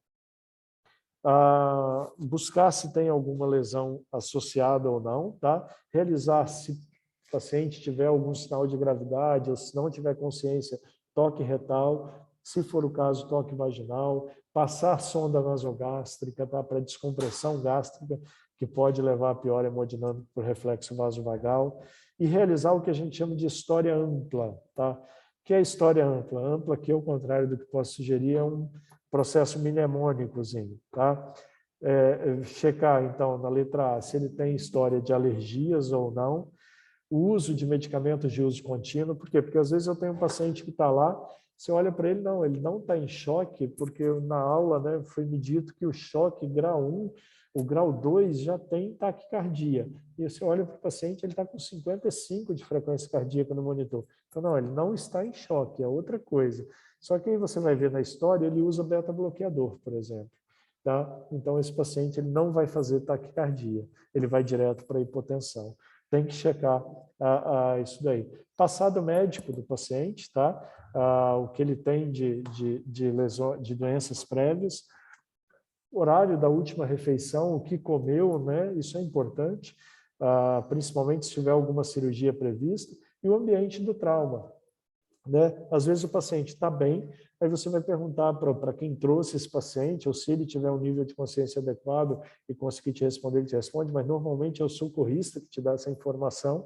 Buscar se tem alguma lesão associada ou não, tá? Realizar, se o paciente tiver algum sinal de gravidade, ou se não tiver consciência, toque retal, se for o caso, toque vaginal, passar sonda nasogástrica, tá? Para descompressão gástrica, que pode levar a pior hemodinâmica por reflexo vasovagal, e realizar o que a gente chama de história ampla, tá? O que é história ampla? Ampla, que ao contrário do que posso sugerir, é um processo mnemônicozinho, tá? Checar, então, na letra A, se ele tem história de alergias ou não, o uso de medicamentos de uso contínuo, por quê? Porque às vezes eu tenho um paciente que está lá, você olha para ele, não, ele não está em choque, porque na aula, né, foi me dito que o choque grau 1, o grau 2 já tem taquicardia. E você olha para o paciente, ele está com 55 de frequência cardíaca no monitor. Então, não, ele não está em choque, é outra coisa. Só que aí você vai ver na história, ele usa beta-bloqueador, por exemplo. Tá? Então, esse paciente ele não vai fazer taquicardia, ele vai direto para a hipotensão. Tem que checar isso daí. Passado médico do paciente, tá? O que ele tem de doenças prévias, horário da última refeição, o que comeu, né? Isso é importante, principalmente se tiver alguma cirurgia prevista, e o ambiente do trauma. Né? Às vezes o paciente está bem, aí você vai perguntar para quem trouxe esse paciente, ou se ele tiver um nível de consciência adequado e conseguir te responder, ele te responde, mas normalmente é o socorrista que te dá essa informação.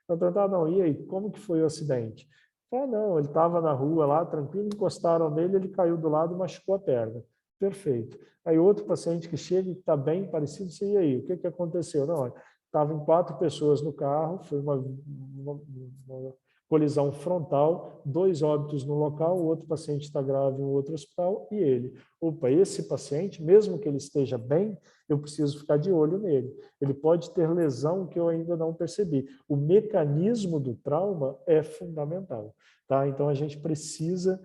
Vai perguntar, não, e aí, como que foi o acidente? Não, ele estava na rua lá, tranquilo, encostaram nele, ele caiu do lado e machucou a perna. Perfeito. Aí outro paciente que chega e está bem parecido, e aí, o que aconteceu? Não, estavam 4 pessoas no carro, foi uma colisão frontal, 2 óbitos no local, o outro paciente está grave em um outro hospital e ele. Opa, esse paciente, mesmo que ele esteja bem, eu preciso ficar de olho nele. Ele pode ter lesão que eu ainda não percebi. O mecanismo do trauma é fundamental, tá? Então, a gente precisa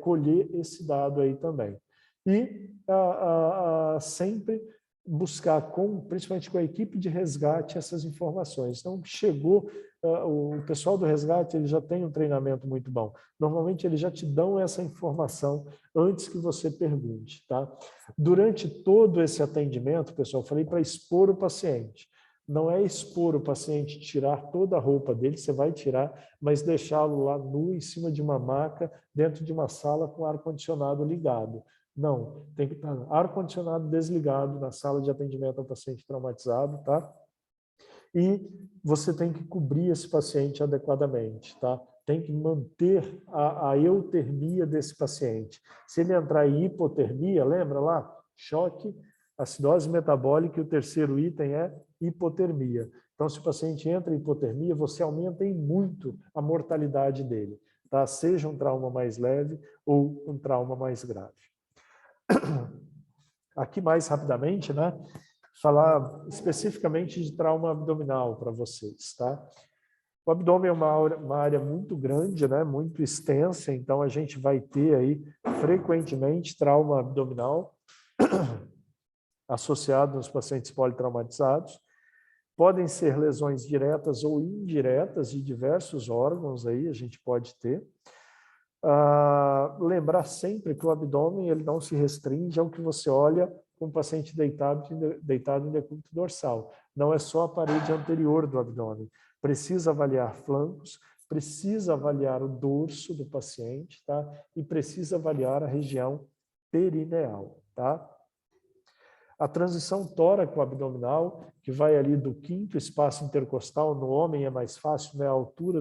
colher esse dado aí também. E sempre buscar, principalmente com a equipe de resgate, essas informações. Então, chegou, o pessoal do resgate ele já tem um treinamento muito bom. Normalmente, eles já te dão essa informação antes que você pergunte. Tá? Durante todo esse atendimento, pessoal, eu falei para expor o paciente. Não é expor o paciente, tirar toda a roupa dele, você vai tirar, mas deixá-lo lá nu, em cima de uma maca, dentro de uma sala com ar-condicionado ligado. Não, tem que estar ar-condicionado desligado na sala de atendimento ao paciente traumatizado, tá? E você tem que cobrir esse paciente adequadamente, tá? Tem que manter a eutermia desse paciente. Se ele entrar em hipotermia, lembra lá? Choque, acidose metabólica e o terceiro item é hipotermia. Então, se o paciente entra em hipotermia, você aumenta em muito a mortalidade dele, tá? Seja um trauma mais leve ou um trauma mais grave. Aqui mais rapidamente, né? Falar especificamente de trauma abdominal para vocês, tá? O abdômen é uma área muito grande, né? Muito extensa, então a gente vai ter aí frequentemente trauma abdominal associado nos pacientes politraumatizados. Podem ser lesões diretas ou indiretas de diversos órgãos aí, a gente pode ter. Lembrar sempre que o abdômen ele não se restringe ao que você olha com o paciente deitado em decúbito dorsal. Não é só a parede anterior do abdômen. Precisa avaliar flancos, precisa avaliar o dorso do paciente, tá? E precisa avaliar a região perineal, tá? A transição tóraco-abdominal, que vai ali do 5º espaço intercostal, no homem é mais fácil, né? A altura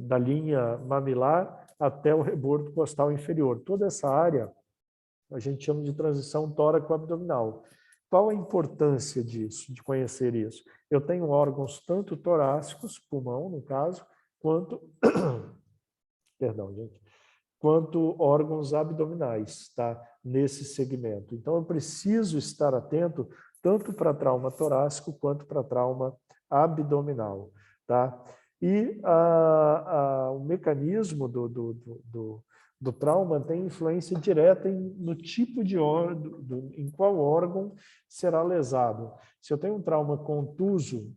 da linha mamilar até o rebordo costal inferior. Toda essa área a gente chama de transição tóraco-abdominal. Qual a importância disso, de conhecer isso? Eu tenho órgãos tanto torácicos, pulmão no caso, quanto, perdão, gente, quanto órgãos abdominais, tá? Nesse segmento. Então, eu preciso estar atento tanto para trauma torácico quanto para trauma abdominal, tá? E o mecanismo do trauma tem influência direta no tipo de órgão, em qual órgão será lesado. Se eu tenho um trauma contuso,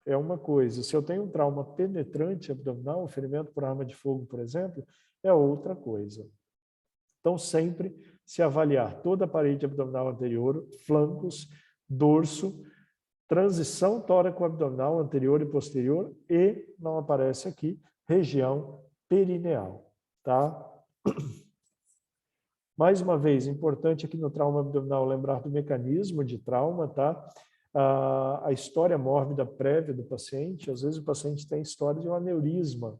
é uma coisa. Se eu tenho um trauma penetrante abdominal, um ferimento por arma de fogo, por exemplo, é outra coisa. Então, sempre se avaliar toda a parede abdominal anterior, flancos, dorso, transição tóraco-abdominal anterior e posterior e, não aparece aqui, região perineal, tá? Mais uma vez, importante aqui no trauma abdominal lembrar do mecanismo de trauma, tá? A história mórbida prévia do paciente, às vezes o paciente tem história de um aneurisma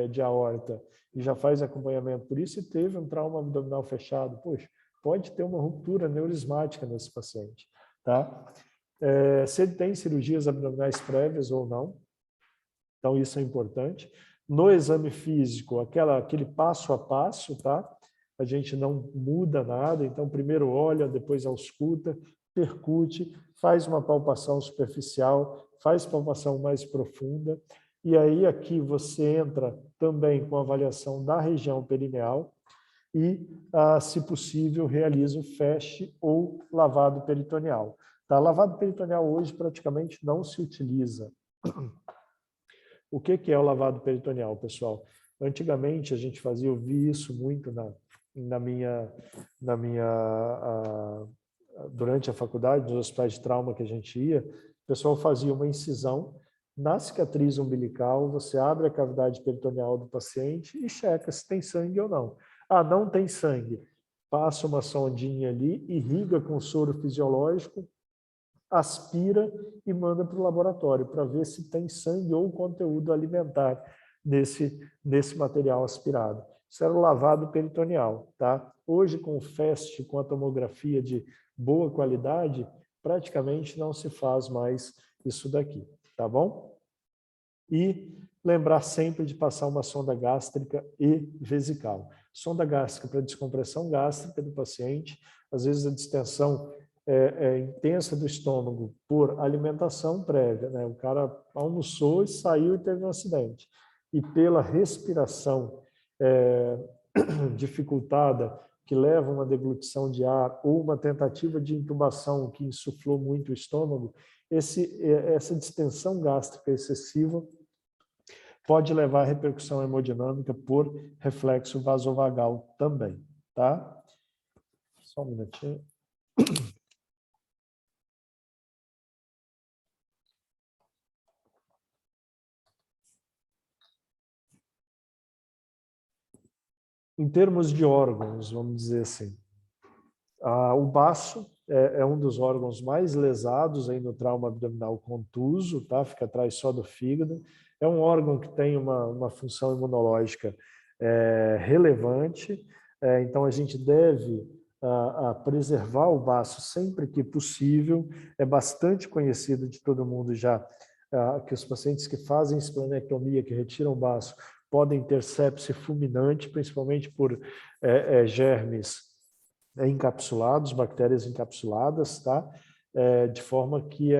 de aorta e já faz acompanhamento por isso e teve um trauma abdominal fechado. Poxa, pode ter uma ruptura neurismática nesse paciente, tá? Se ele tem cirurgias abdominais prévias ou não, então isso é importante. No exame físico, aquele passo a passo, tá? A gente não muda nada, então primeiro olha, depois ausculta, percute, faz uma palpação superficial, faz palpação mais profunda, e aí aqui você entra também com a avaliação da região perineal e, se possível, realiza o FAST ou lavado peritoneal. Tá? Lavado peritoneal hoje praticamente não se utiliza. O que é o lavado peritoneal, pessoal? Antigamente a gente fazia, eu vi isso muito durante a faculdade, nos hospitais de trauma que a gente ia, o pessoal fazia uma incisão na cicatriz umbilical, você abre a cavidade peritoneal do paciente e checa se tem sangue ou não. Ah, não tem sangue. Passa uma sondinha ali, irriga com soro fisiológico, aspira e manda para o laboratório para ver se tem sangue ou conteúdo alimentar nesse material aspirado. Isso era o lavado peritoneal, tá? Hoje, com o FAST, com a tomografia de boa qualidade, praticamente não se faz mais isso daqui, tá bom? E lembrar sempre de passar uma sonda gástrica e vesical. Sonda gástrica para descompressão gástrica do paciente, às vezes a distensão intensa do estômago por alimentação prévia, né? O cara almoçou e saiu e teve um acidente. E pela respiração dificultada, que leva a uma deglutição de ar ou uma tentativa de intubação que insuflou muito o estômago, essa distensão gástrica excessiva pode levar a repercussão hemodinâmica por reflexo vasovagal também, tá? Só um minutinho. Em termos de órgãos, vamos dizer assim, o baço é um dos órgãos mais lesados aí no trauma abdominal contuso, tá? Fica atrás só do fígado. É um órgão que tem uma função imunológica relevante, então a gente deve preservar o baço sempre que possível. É bastante conhecido de todo mundo já que os pacientes que fazem esplenectomia, que retiram o baço, podem ter sepse fulminante, principalmente por germes encapsulados, bactérias encapsuladas, tá? De forma que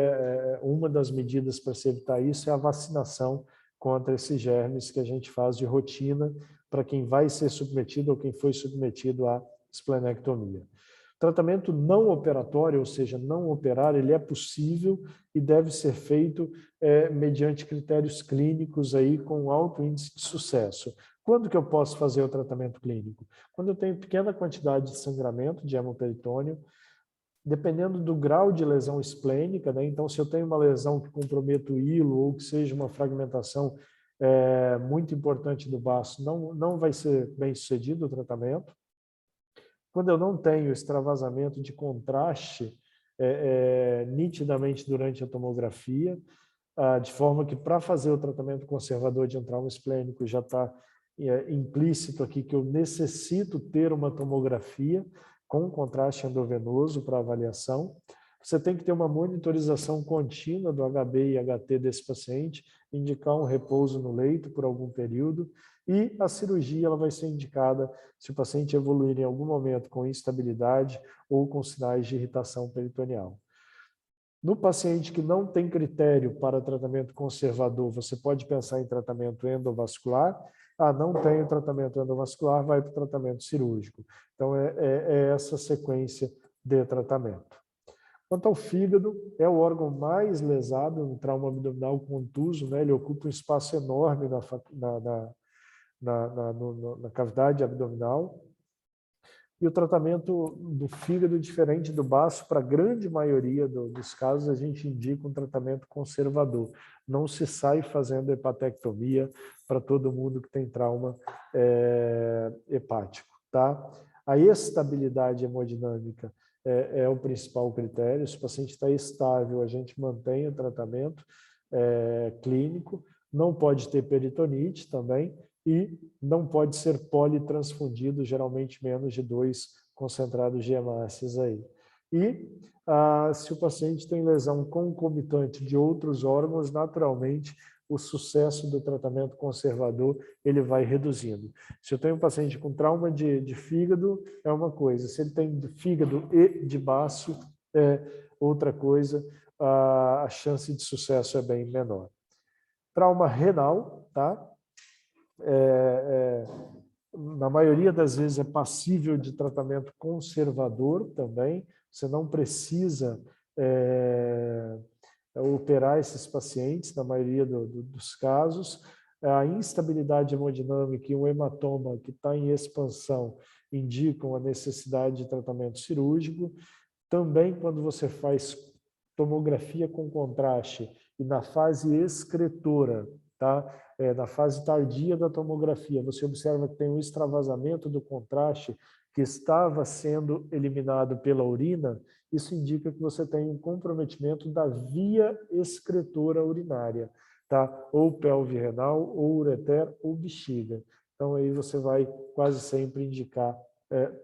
uma das medidas para se evitar isso é a vacinação contra esses germes que a gente faz de rotina para quem vai ser submetido ou quem foi submetido à esplenectomia. Tratamento não operatório, ou seja, não operar, ele é possível e deve ser feito mediante critérios clínicos aí com alto índice de sucesso. Quando que eu posso fazer o tratamento clínico? Quando eu tenho pequena quantidade de sangramento de hemoperitônio, dependendo do grau de lesão esplênica, né? Então, se eu tenho uma lesão que comprometa o hilo ou que seja uma fragmentação muito importante do baço, não vai ser bem sucedido o tratamento. Quando eu não tenho extravasamento de contraste nitidamente durante a tomografia, de forma que para fazer o tratamento conservador de um trauma esplênico já está implícito aqui que eu necessito ter uma tomografia com contraste endovenoso para avaliação. Você tem que ter uma monitorização contínua do HB e HT desse paciente, indicar um repouso no leito por algum período, e a cirurgia ela vai ser indicada se o paciente evoluir em algum momento com instabilidade ou com sinais de irritação peritoneal. No paciente que não tem critério para tratamento conservador, você pode pensar em tratamento endovascular. Não tem o tratamento endovascular, vai para o tratamento cirúrgico. Então, é essa sequência de tratamento. Quanto ao fígado, é o órgão mais lesado no trauma abdominal contuso, né? Ele ocupa um espaço enorme na cavidade abdominal. E o tratamento do fígado, diferente do baço, para a grande maioria dos casos, a gente indica um tratamento conservador. Não se sai fazendo hepatectomia para todo mundo que tem trauma hepático. Tá? A estabilidade hemodinâmica é o principal critério. Se o paciente está estável, a gente mantém o tratamento clínico. Não pode ter peritonite também. E não pode ser politransfundido, geralmente menos de 2 concentrados de hemácias aí. E se o paciente tem lesão concomitante de outros órgãos, naturalmente o sucesso do tratamento conservador ele vai reduzindo. Se eu tenho um paciente com trauma de fígado, é uma coisa. Se ele tem de fígado e de baço, é outra coisa. A chance de sucesso é bem menor. Trauma renal, tá? Na maioria das vezes é passível de tratamento conservador também. Você não precisa operar esses pacientes, na maioria dos casos. A instabilidade hemodinâmica e um hematoma que está em expansão indicam a necessidade de tratamento cirúrgico. Também quando você faz tomografia com contraste e na fase excretora, tá? Na fase tardia da tomografia, você observa que tem um extravasamento do contraste que estava sendo eliminado pela urina, isso indica que você tem um comprometimento da via excretora urinária, tá? Ou pelve renal, ou ureter, ou bexiga. Então, aí você vai quase sempre indicar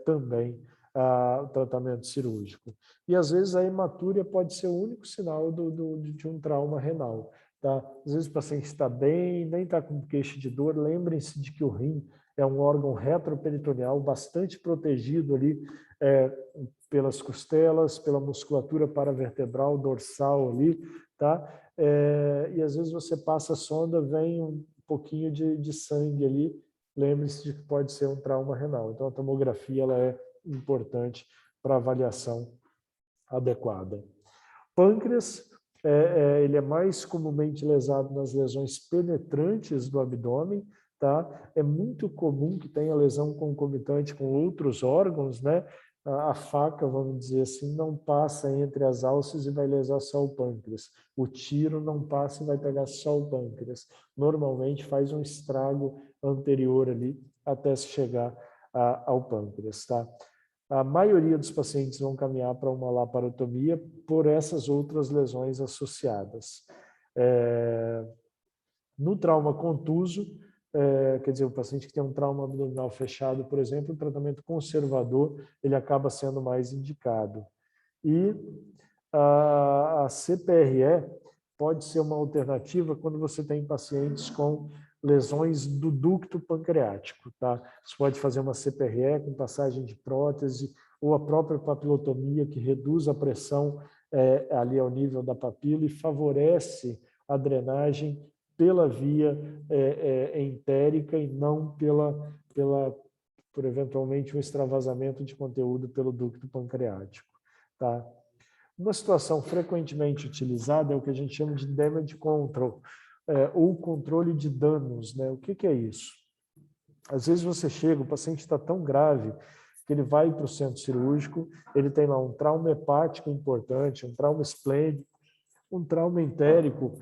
também o tratamento cirúrgico. E, às vezes, a hematúria pode ser o único sinal de um trauma renal. Tá? Às vezes o paciente está bem, nem está com queixa de dor. Lembrem-se de que o rim é um órgão retroperitoneal bastante protegido ali pelas costelas, pela musculatura paravertebral dorsal ali, tá? E às vezes você passa a sonda, vem um pouquinho de sangue ali. Lembre-se de que pode ser um trauma renal. Então a tomografia ela é importante para avaliação adequada. Pâncreas, ele é mais comumente lesado nas lesões penetrantes do abdômen, tá? É muito comum que tenha lesão concomitante com outros órgãos, né? A faca, vamos dizer assim, não passa entre as alças e vai lesar só o pâncreas. O tiro não passa e vai pegar só o pâncreas. Normalmente faz um estrago anterior ali até se chegar ao pâncreas, tá? A maioria dos pacientes vão caminhar para uma laparotomia por essas outras lesões associadas. No trauma contuso, quer dizer, o paciente que tem um trauma abdominal fechado, por exemplo, o tratamento conservador ele acaba sendo mais indicado. E a CPRE pode ser uma alternativa quando você tem pacientes com lesões do ducto pancreático, tá? Você pode fazer uma CPRE com passagem de prótese ou a própria papilotomia que reduz a pressão ali ao nível da papila e favorece a drenagem pela via entérica e não por eventualmente um extravasamento de conteúdo pelo ducto pancreático, tá? Uma situação frequentemente utilizada é o que a gente chama de damage control, ou controle de danos, né? O que é isso? Às vezes você chega, o paciente está tão grave que ele vai para o centro cirúrgico, ele tem lá um trauma hepático importante, um trauma esplênico, um trauma entérico,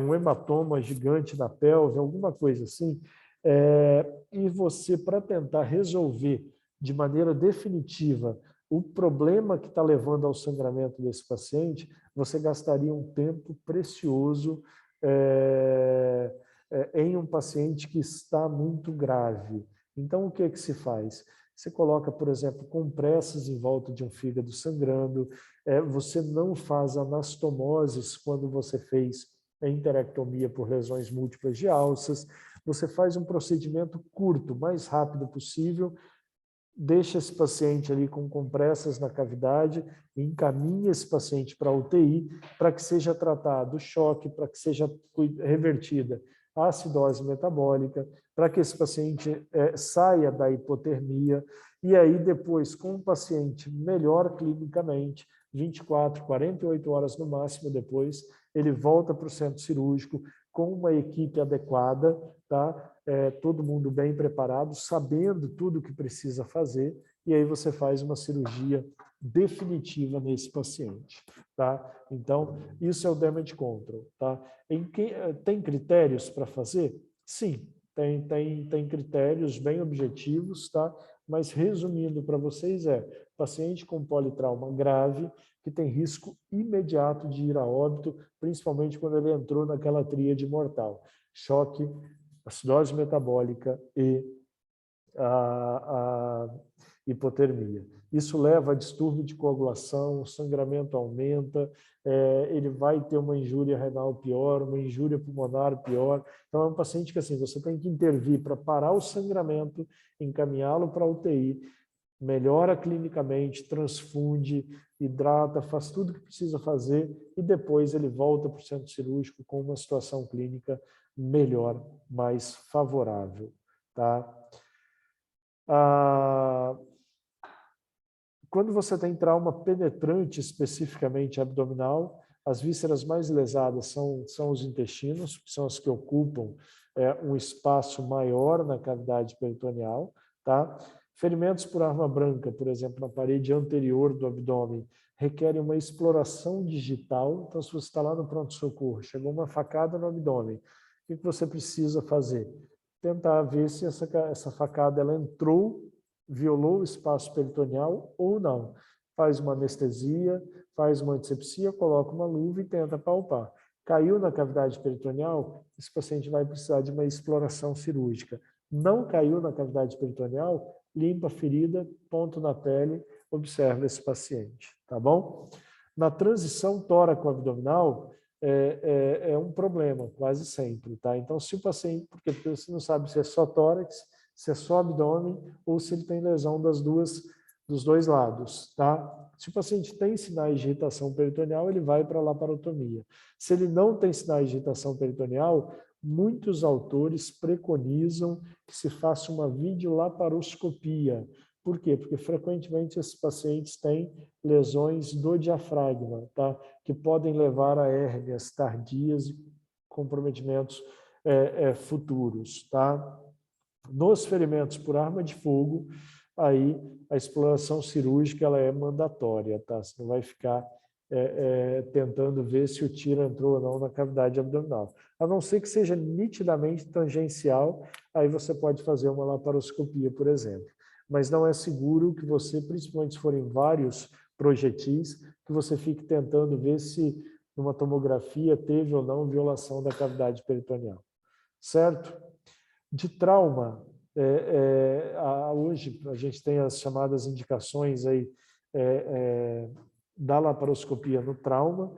um hematoma gigante na pelve, alguma coisa assim, e você, para tentar resolver de maneira definitiva o problema que está levando ao sangramento desse paciente, você gastaria um tempo precioso em um paciente que está muito grave. Então, o que é que se faz? Você coloca, por exemplo, compressas em volta de um fígado sangrando, você não faz anastomoses quando você fez a enterectomia por lesões múltiplas de alças, você faz um procedimento curto, mais rápido possível, deixa esse paciente ali com compressas na cavidade e encaminha esse paciente para a UTI para que seja tratado o choque, para que seja revertida a acidose metabólica, para que esse paciente saia da hipotermia e aí depois, com o paciente melhor clinicamente, 24, 48 horas no máximo depois, ele volta para o centro cirúrgico com uma equipe adequada, tá? Todo mundo bem preparado, sabendo tudo o que precisa fazer, e aí você faz uma cirurgia definitiva nesse paciente. Tá? Então, isso é o damage control. Tá? Tem critérios para fazer? Sim, tem critérios bem objetivos, tá? Mas resumindo para vocês paciente com politrauma grave, que tem risco imediato de ir a óbito, principalmente quando ele entrou naquela tríade mortal. Choque, acidose metabólica e a hipotermia. Isso leva a distúrbio de coagulação, o sangramento aumenta, ele vai ter uma injúria renal pior, uma injúria pulmonar pior. Então, é um paciente que assim, você tem que intervir para parar o sangramento, encaminhá-lo para a UTI, melhora clinicamente, transfunde, hidrata, faz tudo o que precisa fazer e depois ele volta para o centro cirúrgico com uma situação clínica melhor, mais favorável. Tá? Quando você tem trauma penetrante, especificamente abdominal, as vísceras mais lesadas são os intestinos, que são as que ocupam um espaço maior na cavidade peritoneal. Tá? Ferimentos por arma branca, por exemplo, na parede anterior do abdômen, requerem uma exploração digital. Então, se você está lá no pronto-socorro, chegou uma facada no abdômen, o que você precisa fazer? Tentar ver se essa facada ela entrou, violou o espaço peritoneal ou não. Faz uma anestesia, faz uma antisepsia, coloca uma luva e tenta palpar. Caiu na cavidade peritoneal, esse paciente vai precisar de uma exploração cirúrgica. Não caiu na cavidade peritoneal, limpa a ferida, ponto na pele, observa esse paciente, tá bom? Na transição tóraco-abdominal, é um problema, quase sempre, tá? Então, se o paciente, porque você não sabe se é só tórax, se é só abdômen ou se ele tem lesão dos dois lados, tá? Se o paciente tem sinais de irritação peritoneal, ele vai para a laparotomia. Se ele não tem sinais de irritação peritoneal, muitos autores preconizam que se faça uma videolaparoscopia. Por quê? Porque frequentemente esses pacientes têm lesões do diafragma, tá? Que podem levar a hérnias tardias e comprometimentos futuros. Tá? Nos ferimentos por arma de fogo, aí a exploração cirúrgica ela é mandatória. Tá? Você não vai ficar tentando ver se o tiro entrou ou não na cavidade abdominal. A não ser que seja nitidamente tangencial, aí você pode fazer uma laparoscopia, por exemplo. Mas não é seguro que você, principalmente se forem vários projetis, que você fique tentando ver se numa tomografia teve ou não violação da cavidade peritoneal. Certo? De trauma, hoje a gente tem as chamadas indicações aí, da laparoscopia no trauma,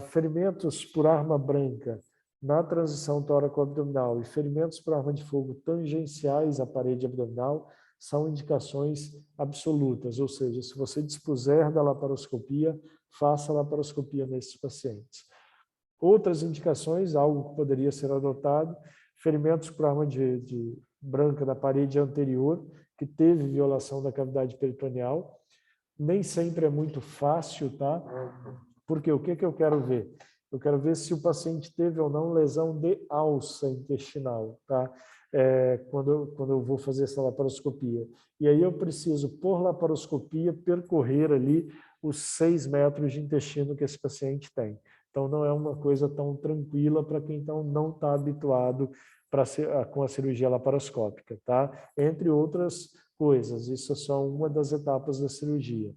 ferimentos por arma branca na transição tóraco-abdominal e ferimentos por arma de fogo tangenciais à parede abdominal são indicações absolutas, ou seja, se você dispuser da laparoscopia, faça a laparoscopia nesses pacientes. Outras indicações, algo que poderia ser adotado, ferimentos por arma de branca da parede anterior, que teve violação da cavidade peritoneal. Nem sempre é muito fácil, tá? Porque o que eu quero ver? Eu quero ver se o paciente teve ou não lesão de alça intestinal, tá? Quando eu vou fazer essa laparoscopia. E aí eu preciso, por laparoscopia, percorrer ali os 6 metros de intestino que esse paciente tem. Então, não é uma coisa tão tranquila para quem então, não está habituado com a cirurgia laparoscópica, tá? Entre outras coisas, isso é só uma das etapas da cirurgia.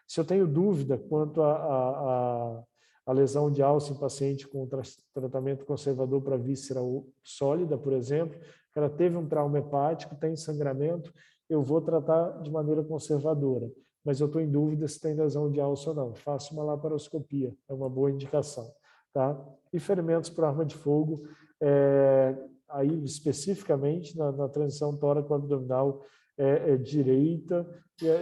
Se eu tenho dúvida quanto à lesão de alça em paciente com tratamento conservador para víscera sólida, por exemplo, ela teve um trauma hepático, tem sangramento, eu vou tratar de maneira conservadora, mas eu estou em dúvida se tem lesão de alça ou não. Faço uma laparoscopia, é uma boa indicação. Tá? E ferimentos por arma de fogo, aí especificamente na transição tóraco-abdominal direita,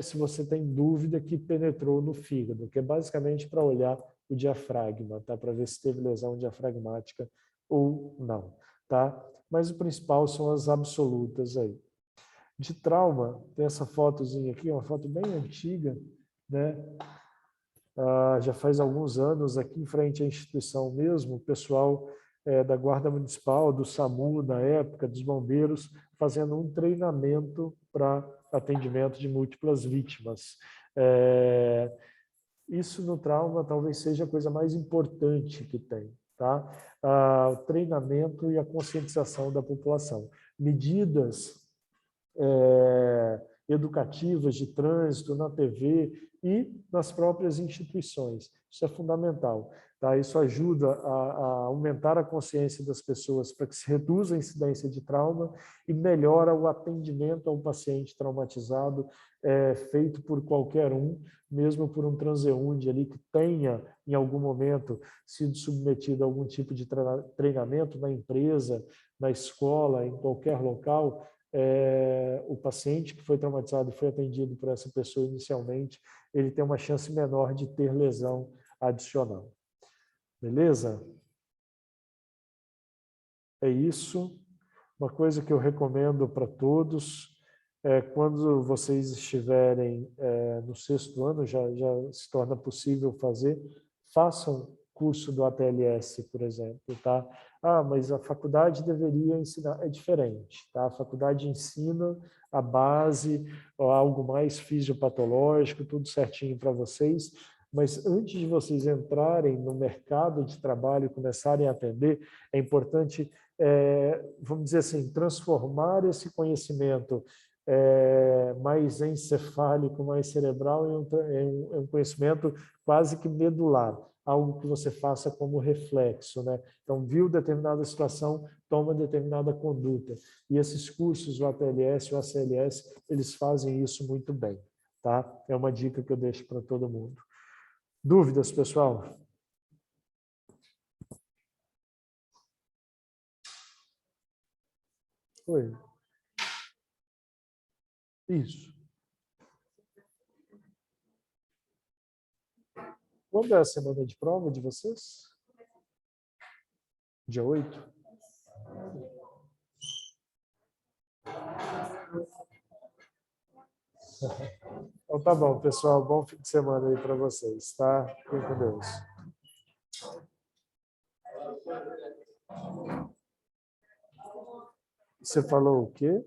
se você tem dúvida que penetrou no fígado, que é basicamente para olhar o diafragma, tá? Para ver se teve lesão diafragmática ou não. Tá? Mas o principal são as absolutas aí. De trauma, tem essa fotozinha aqui, uma foto bem antiga, né? Já faz alguns anos, aqui em frente à instituição mesmo, o pessoal da Guarda Municipal, do SAMU, na época, dos bombeiros, fazendo um treinamento para atendimento de múltiplas vítimas. Isso no trauma talvez seja a coisa mais importante que tem, tá? O treinamento e a conscientização da população. Medidas educativas de trânsito na TV e nas próprias instituições. Isso é fundamental. Tá? Isso ajuda a aumentar a consciência das pessoas para que se reduza a incidência de trauma e melhora o atendimento ao paciente traumatizado, feito por qualquer um, mesmo por um transeunte ali que tenha, em algum momento, sido submetido a algum tipo de treinamento na empresa, na escola, em qualquer local. O paciente que foi traumatizado e foi atendido por essa pessoa inicialmente, ele tem uma chance menor de ter lesão adicional. Beleza? É isso. Uma coisa que eu recomendo para todos, quando vocês estiverem no 6º ano, já se torna possível fazer, façam curso do ATLS, por exemplo, tá? Mas a faculdade deveria ensinar. É diferente, tá? A faculdade ensina a base, algo mais fisiopatológico, tudo certinho para vocês, mas antes de vocês entrarem no mercado de trabalho e começarem a atender, é importante, vamos dizer assim, transformar esse conhecimento mais encefálico, mais cerebral em um conhecimento quase que medular, algo que você faça como reflexo, né? Então, viu determinada situação, toma determinada conduta. E esses cursos, o ATLS e o ACLS, eles fazem isso muito bem, tá? É uma dica que eu deixo para todo mundo. Dúvidas, pessoal? Oi. Isso. Quando é a semana de prova de vocês? Dia 8? Então tá bom, pessoal. Bom fim de semana aí para vocês, tá? Fiquem com Deus. Você falou o quê?